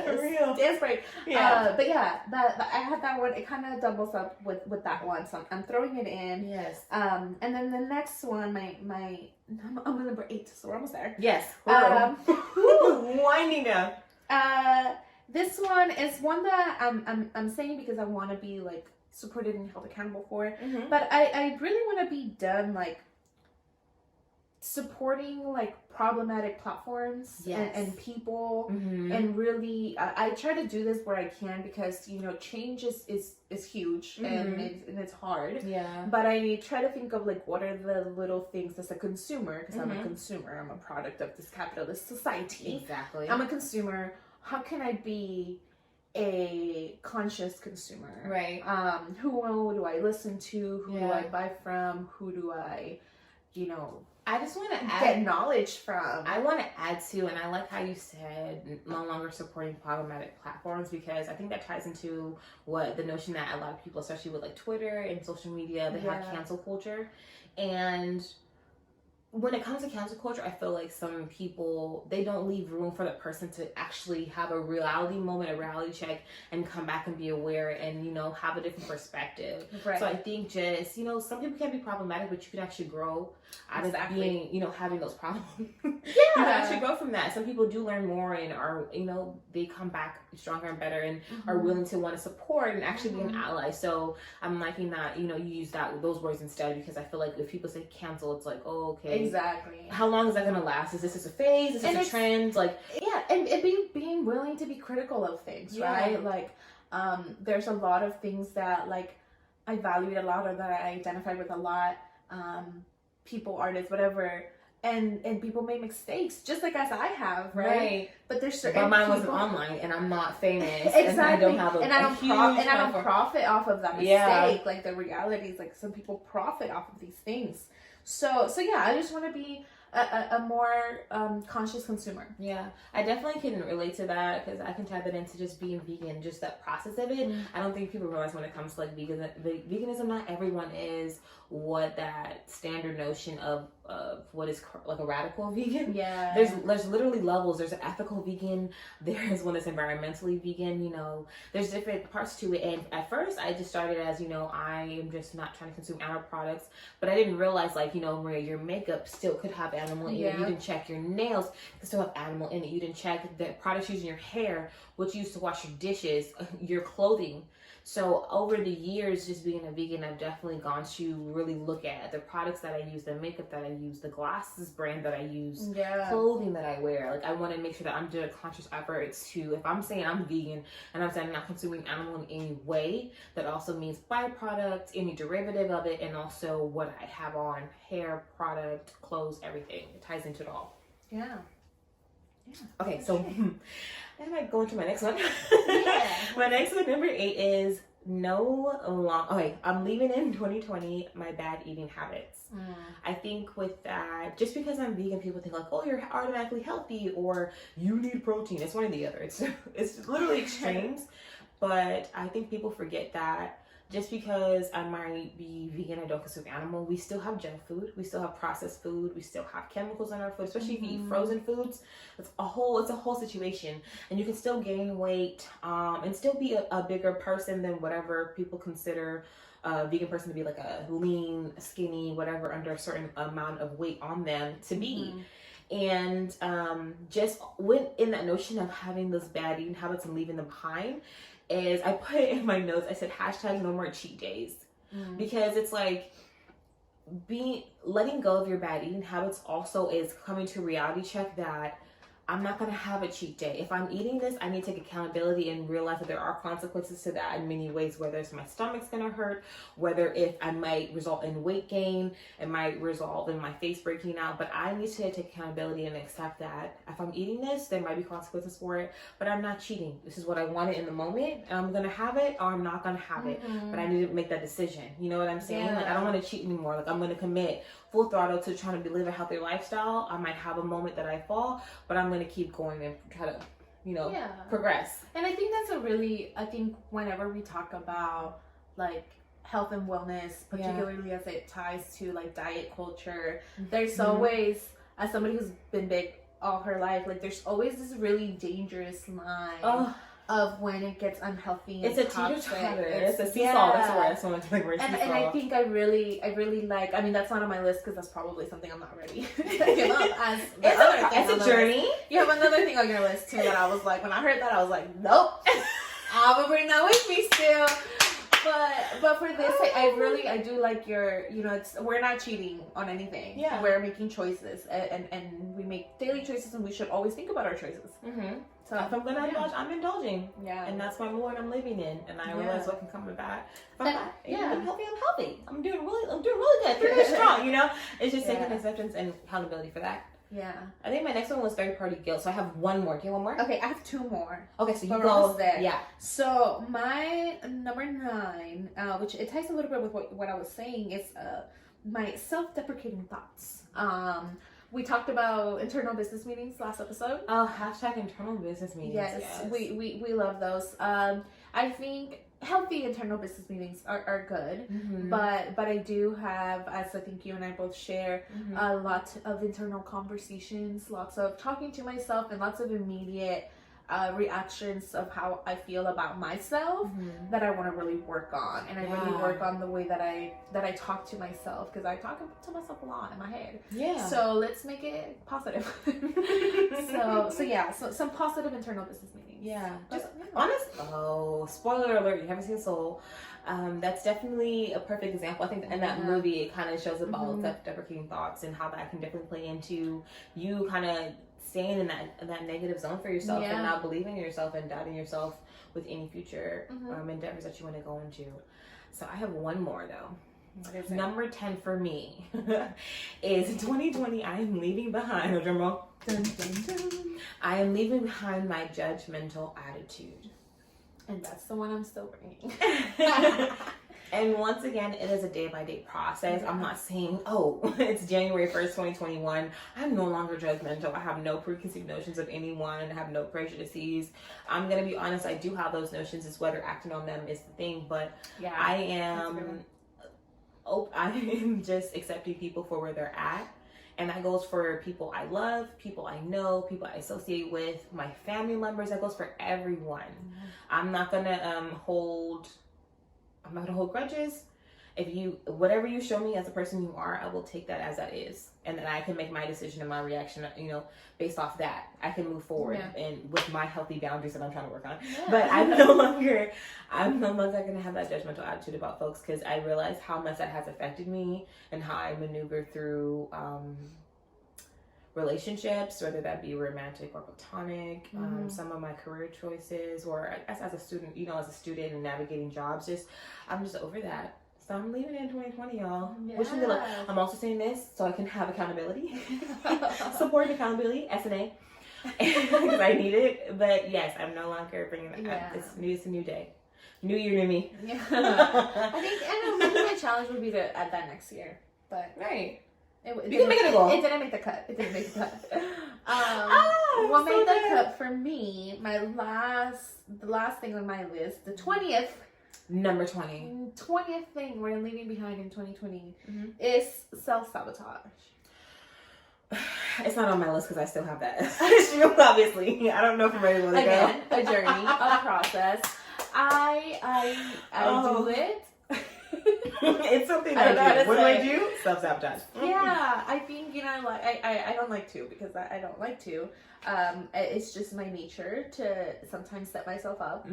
For real. Dance break. But yeah, that I had that one. It kind of doubles up with that one, so I'm throwing it in. Yes. And then the next one, I'm on number 8, so we're almost there. Yes. Winding down. This one is one that I'm saying because I want to be like supported and held accountable for it. But I really want to be done like supporting like problematic platforms and people, and really I try to do this where I can because, you know, change is huge and it's hard. But I try to think of like what are the little things as a consumer, because I'm a consumer, I'm a product of this capitalist society. Exactly. I'm a consumer. How can I be a conscious consumer? Right. Who do I listen to? Who do I buy from? Who do I, you know, I just want to get knowledge from. I want to add to, and I like how you said no longer supporting problematic platforms, because I think that ties into what the notion that a lot of people, especially with like Twitter and social media, they have cancel culture. And when it comes to cancel culture, I feel like some people, they don't leave room for the person to actually have a reality moment, a reality check, and come back and be aware and, you know, have a different perspective. Right. So I think just, you know, some people can be problematic, but you can actually grow out of being, you know, having those problems. You can actually grow from that. Some people do learn more and are, you know, they come back stronger and better and are willing to want to support and actually be an ally. So I'm liking that, you know, you use those words instead, because I feel like if people say cancel, it's like, oh, okay. Exactly. How long is that going to last? Is this a phase? Is this a trend? Like, and being willing to be critical of things, right? Like, there's a lot of things that like I valued a lot or that I identified with a lot. People, artists, whatever, and people make mistakes just like as I have, right? But there's certain but mine wasn't online, and I'm not famous. Exactly, and I don't have I don't profit off of that mistake. Like the reality is, like some people profit off of these things. So yeah, I just want to be a more conscious consumer. Yeah, I definitely can relate to that, because I can tie that into just being vegan, just that process of it. I don't think people realize when it comes to like veganism, not everyone is what that standard notion of what is like a radical vegan. Yeah. There's literally levels. There's an ethical vegan. There's one that's environmentally vegan. You know, there's different parts to it. And at first, I just started as, you know, I am just not trying to consume animal products. But I didn't realize, like, you know, Maria, your makeup still could have animal in it. You didn't check your nails could still have animal in it. You didn't check the products used in your hair, what you use to wash your dishes, your clothing. So over the years, just being a vegan, I've definitely gone to really look at the products that I use, the makeup that I use, the glasses brand that I use, clothing that I wear. Like, I want to make sure that I'm doing a conscious effort to, if I'm saying I'm vegan and I'm saying I'm not consuming animal in any way, that also means byproducts, any derivative of it, and also what I have on, hair, product, clothes, everything. It ties into it all. Yeah. Okay, so I might go into my next one. My next one, number 8, is I'm leaving in 2020 my bad eating habits. I think with that, just because I'm vegan, people think like, oh, you're automatically healthy or you need protein. It's one or the other. It's literally extremes. But I think people forget that just because I might be vegan, I don't consume animal, we still have junk food, we still have processed food, we still have chemicals in our food, especially if you eat frozen foods. It's a whole situation, and you can still gain weight and still be a bigger person than whatever people consider a vegan person to be, like a lean, skinny, whatever, under a certain amount of weight on them to be. And just went in that notion of having those bad eating habits and leaving them behind, is I put it in my notes, I said hashtag no more cheat days. Because it's like letting go of your bad eating habits also is coming to a reality check that I'm not going to have a cheat day. If I'm eating this, I need to take accountability and realize that there are consequences to that in many ways, whether it's my stomach's going to hurt, whether if I might result in weight gain, it might result in my face breaking out. But I need to take accountability and accept that if I'm eating this, there might be consequences for it, but I'm not cheating. This is what I wanted in the moment, and I'm going to have it or I'm not going to have it. But I need to make that decision. You know what I'm saying? Like, I don't want to cheat anymore. Like, I'm going to commit full throttle to trying to live a healthy lifestyle. I might have a moment that I fall, but I'm going to keep going and try to, you know, progress. And I think that's I think whenever we talk about like health and wellness, particularly as it ties to like diet culture, there's always, as somebody who's been big all her life, like there's always this really dangerous line of when it gets unhealthy. It's a teeter-totter. It's a seesaw. That's where I just want to like where and I think I really like. I mean, that's not on my list because that's probably something I'm not ready to give up. As it's a journey. List. You have another thing on your list too that I was like, when I heard that, I was like, nope, I'm gonna bring that with me still. But for this, I do like your, you know, we're not cheating on anything. Yeah. We're making choices and we make daily choices, and we should always think about our choices. So if I'm gonna indulge, I'm indulging. Yeah. And that's my mode I'm living in, and I realize what can come back. If I'm healthy. I'm doing really good. Pretty strong, you know? It's just taking acceptance and accountability for that. Yeah. I think my next one was third-party guilt, so I have one more. Do you want one more? Okay, I have 2 more. Okay, so you go there. Yeah. So my number 9, which it ties a little bit with what I was saying, is my self-deprecating thoughts. We talked about internal business meetings last episode. Oh, hashtag internal business meetings. Yes. We love those. I think healthy internal business meetings are good, but I do have, as I think you and I both share, a lot of internal conversations, lots of talking to myself, and lots of immediate reactions of how I feel about myself that I want to really work on, and I really work on the way that I talk to myself, because I talk to myself a lot in my head. Yeah. So let's make it positive. so some positive internal business meetings. Yeah. Just honest. Oh, spoiler alert! You haven't seen Soul. That's definitely a perfect example. I think in that movie it kind of shows about self-deprecating thoughts and how that can definitely play into you kind of staying in that negative zone for yourself and not believing in yourself and doubting yourself with any future endeavors that you want to go into. So I have one more though. Number 10 for me is 2020. I am leaving behind. Drum roll. Dun, dun, dun. I am leaving behind my judgmental attitude. And that's the one I'm still bringing. And once again, it is a day-by-day process. I'm not saying, oh, it's January 1st, 2021. I'm no longer judgmental. I have no preconceived notions of anyone. I have no prejudices. I'm going to be honest, I do have those notions. It's whether acting on them is the thing. But I am just accepting people for where they're at And that goes for people I love, people I know, people I associate with, my family members. That goes for everyone. I'm not gonna hold grudges. Whatever you show me as a person you are, I will take that as that is. And then I can make my decision and my reaction, based off that. I can move forward and with my healthy boundaries that I'm trying to work on. Yeah. But I'm no longer gonna have that judgmental attitude about folks, because I realize how much that has affected me and how I maneuver through relationships, whether that be romantic or platonic, some of my career choices, or as a student, and navigating jobs, I'm just over that. So I'm leaving in 2020, y'all. Yeah. Wishing good luck. I'm also saying this so I can have accountability. Support and accountability, SNA. Because I need it. But yes, I'm no longer bringing that. It's a new day. New year, new me. Yeah. I know, maybe my challenge would be to add that next year. But right. You can make it a goal. It didn't make the cut. What made the cut for me, the last thing on my list, the 20th. Number 20th thing we're leaving behind in 2020 is self-sabotage. It's not on my list because I still have that issue, obviously. I don't know if I'm ready to let it go. Again, a journey, a process. I do it. It's something I do. What do I do? Self-sabotage. Yeah, I think, I don't like to, because I don't like to. It's just my nature to sometimes set myself up.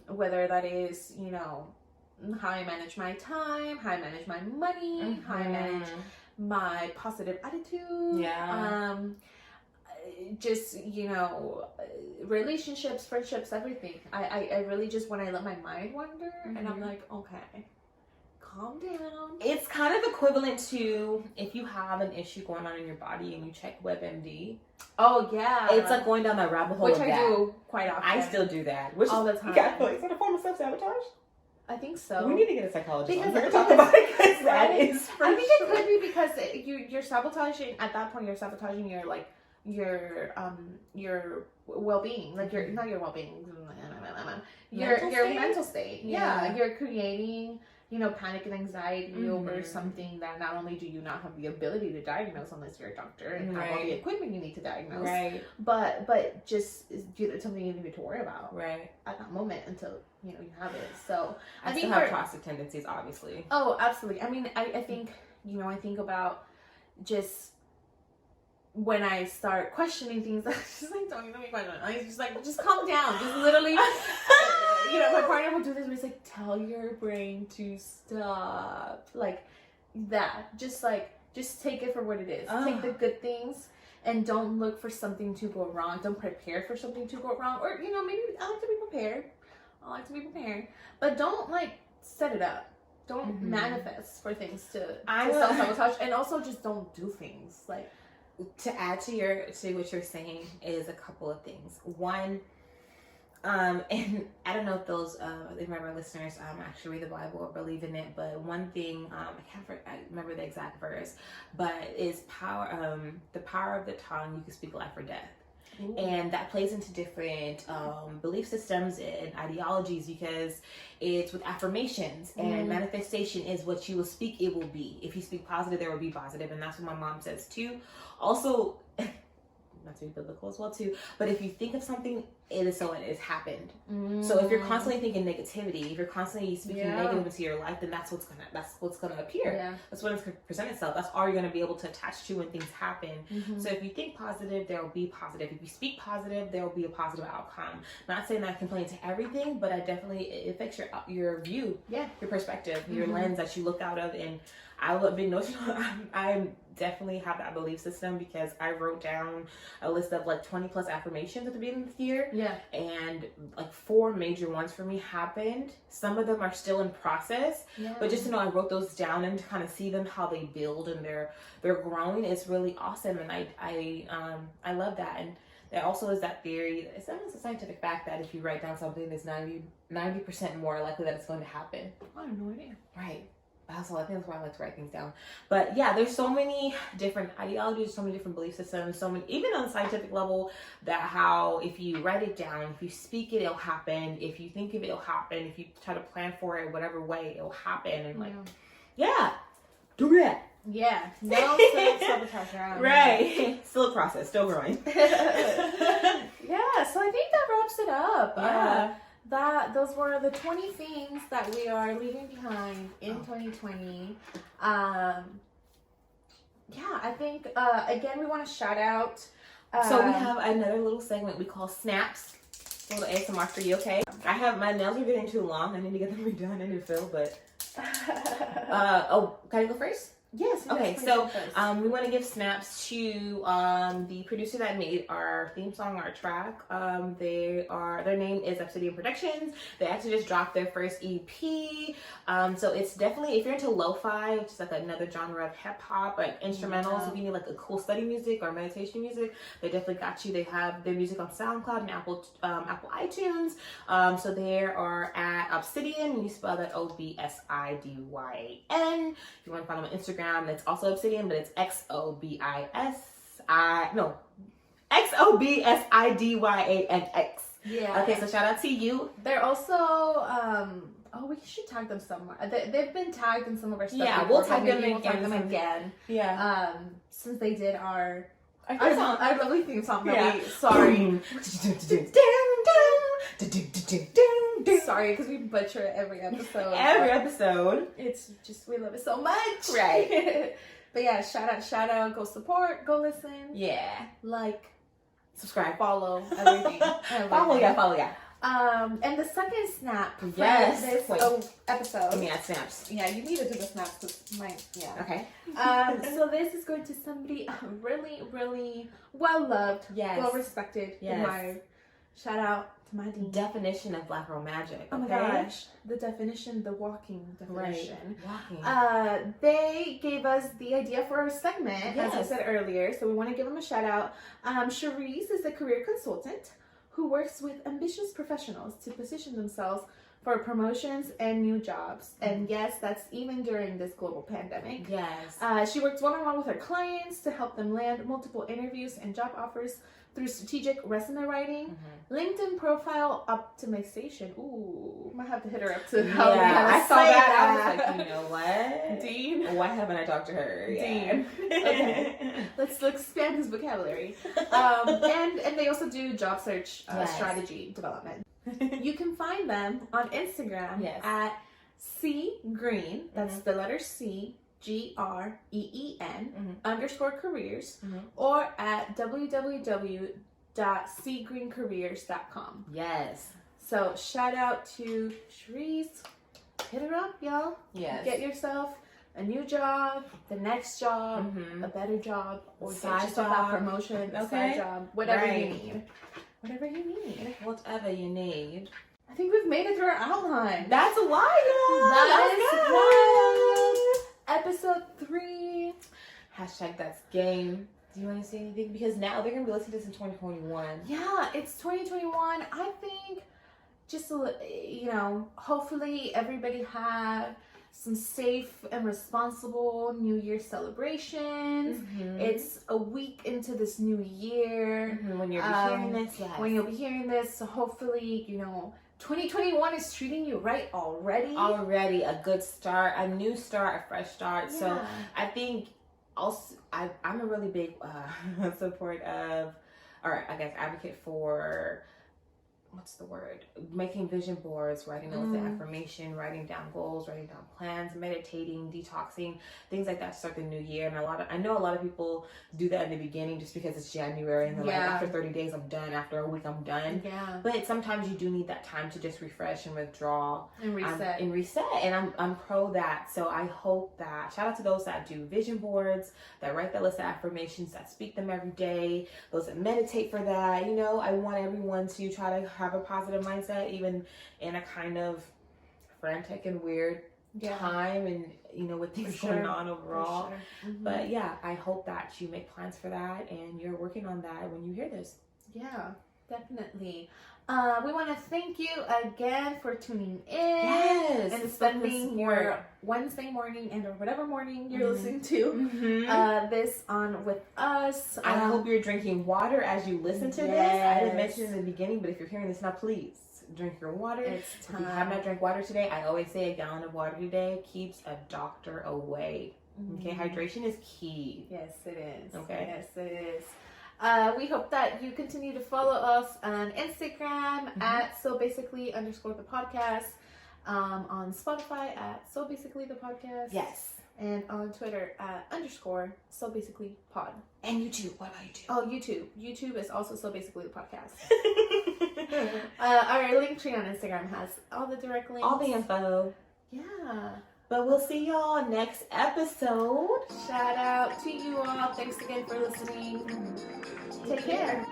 Whether that is, how I manage my time, how I manage my money, how I manage my positive attitude. Yeah. Just, relationships, friendships, everything. I really just, when I let my mind wander, and I'm like, okay, calm down. It's kind of equivalent to if you have an issue going on in your body and you check WebMD. Oh, yeah. It's like going down that rabbit hole. Which I do quite often. I still do that. All the time. Is that a form of self-sabotage? I think so. We need to get a psychologist on here to talk about it, because that is for I think it could be because you're sabotaging, at that point, you're sabotaging your well-being, like not your well-being, your mental state. Yeah, you're creating, panic and anxiety over something that not only do you not have the ability to diagnose unless you're a doctor and have all the equipment you need to diagnose, but just it's something you need to worry about at that moment until you have it. So I think have toxic tendencies, obviously. Oh, absolutely. I mean, I think I think about just when I start questioning things, I'm just like, don't even question. I just like, just calm down. Just literally, my partner will do this. He's like, tell your brain to stop, like that. Just take it for what it is. Take the good things, and don't look for something to go wrong. Don't prepare for something to go wrong, or maybe I like to be prepared. But don't set it up. Don't manifest for things to self-sabotage, and also just don't do things like. To add to what you're saying is a couple of things. One, and I don't know if those if my listeners actually read the Bible or believe in it, but one thing I remember the exact verse, but is the power of the tongue. You can speak life or death. Ooh. And that plays into different belief systems and ideologies, because it's with affirmations and manifestation is what you will speak, it will be. If you speak positive, there will be positive, and that's what my mom says too. Also, not to be biblical as well too, but if you think of something, it is so, and it has happened. So if you're constantly thinking negativity, if you're constantly speaking negative into your life, then that's what's gonna appear. That's what it's gonna present itself. That's all you're gonna be able to attach to when things happen. So if you think positive, there will be positive. If you speak positive, there will be a positive outcome. Not saying that I complain to everything, but it affects your view, your perspective, your lens that you look out of. And I definitely have that belief system, because I wrote down a list of 20 plus affirmations at the beginning of the year. And 4 major ones for me happened. Some of them are still in process, but just to know I wrote those down and to kind of see them, how they build and they're growing, is really awesome. And I love that. And there also is that theory, it's almost a scientific fact, that if you write down something, it's 90% more likely that it's going to happen. I have no idea. Right. Also, I think that's why I like to write things down. But yeah, there's so many different ideologies, so many different belief systems, so many, even on the scientific level, that how if you write it down, if you speak it, it'll happen. If you think of it, it'll happen. If you try to plan for it, whatever way, it'll happen. And do that. Yeah, no self-sabotage around. Right. Still a process, still growing. Yeah, so I think that wraps it up. Yeah. Those were the 20 things that we are leaving behind in 2020. Yeah, I think again we want to shout out. So we have another little segment we call Snaps. A little ASMR for you, okay? My nails are getting too long. I need to get them redone. I need to fill, but can I go first? Yes. Okay, so we want to give snaps to the producer that made our theme song, our track. Their name is Obsidian Productions. They actually just dropped their first EP. So it's definitely, if you're into lo-fi, which is like another genre of hip hop, like instrumentals, if you need like a cool study music or meditation music, they definitely got you. They have their music on SoundCloud and Apple iTunes. So they are at Obsidian. You spell that Obsidyan. If you want to follow them on Instagram, it's also Obsidian, but it's XOBSIDYANX. Yeah. Okay, so shout out to you. They're also we should tag them somewhere. They've been tagged in some of our stuff. Yeah, before, we'll tag them again. Yeah. Since they did our lovely theme song. Yeah. Sorry, because we butcher it every episode. It's just, we love it so much. Right. But yeah, shout out, go support, go listen. Yeah. Like, subscribe, follow, everything. Follow, yeah. And the second snap for this episode. Let me add snaps. Yeah, you need to do the snaps because Okay. So this is going to somebody really, really well loved, well respected, admired. Shout out to my dean. Definition of Black Girl Magic. Oh my gosh, the walking definition. Right. Walking. They gave us the idea for our segment, as I said earlier. So we want to give them a shout out. Cherise is a career consultant who works with ambitious professionals to position themselves for promotions and new jobs. And yes, that's even during this global pandemic. Yes. She works one-on-one with her clients to help them land multiple interviews and job offers through strategic resume writing, LinkedIn profile optimization. Ooh, might have to hit her up to help me. I saw that. I was like, you know what? Dean? Why haven't I talked to her? Dean. Okay. Let's expand his vocabulary. And they also do job search strategy development. You can find them on Instagram at C Green. That's the letter C. GREEN _careers or at www.cgreencareers.com. Yes. So shout out to Cherise. Hit her up, y'all. Yes. Get yourself a new job, the next job, a better job, or get yourself that promotion, side job, whatever you need. Whatever you need. Whatever you need. I think we've made it through our outline. That's wild. That is wild. Episode 3. Hashtag that's game. Do you want to say anything? Because now they're going to be listening to this in 2021. Yeah, it's 2021. I think just, hopefully everybody had some safe and responsible New Year celebrations. It's a week into this new year. When you'll be hearing this, When you'll be hearing this, so hopefully, 2021 is treating you right already. Already a good start, a new start, a fresh start. Yeah. So I think also I'm a really big support of, advocate for, what's the word? Making vision boards, writing notes of affirmation, writing down goals, writing down plans, meditating, detoxing, things like that to start the new year. And I know a lot of people do that in the beginning just because it's January and they're like, after 30 days I'm done, after a week I'm done. Yeah. But sometimes you do need that time to just refresh and withdraw and reset. And I'm pro that. So I hope that, shout out to those that do vision boards, that write that list of affirmations, that speak them every day, those that meditate for that. I want everyone to try to have a positive mindset, even in a kind of frantic and weird time, and with things going on overall. But I hope that you make plans for that and you're working on that when you hear this. Yeah, definitely. We want to thank you again for tuning in and spending your Wednesday morning or whatever morning you're listening to this on with us. I hope you're drinking water as you listen to this. I didn't mention it in the beginning, but if you're hearing this now, please drink your water. It's time. If you have not drank water today, I always say a gallon of water today keeps a doctor away. Okay, hydration is key. Yes, it is. Okay. Yes, it is. We hope that you continue to follow us on Instagram at So Basically _ the podcast, on Spotify at So Basically the podcast. Yes. And on Twitter at _ So Basically pod. And YouTube. What about YouTube? Oh, YouTube. YouTube is also So Basically the podcast. Our link tree on Instagram has all the direct links. All the info. Yeah. But we'll see y'all next episode. Shout out to you all. Thanks again for listening. Take care.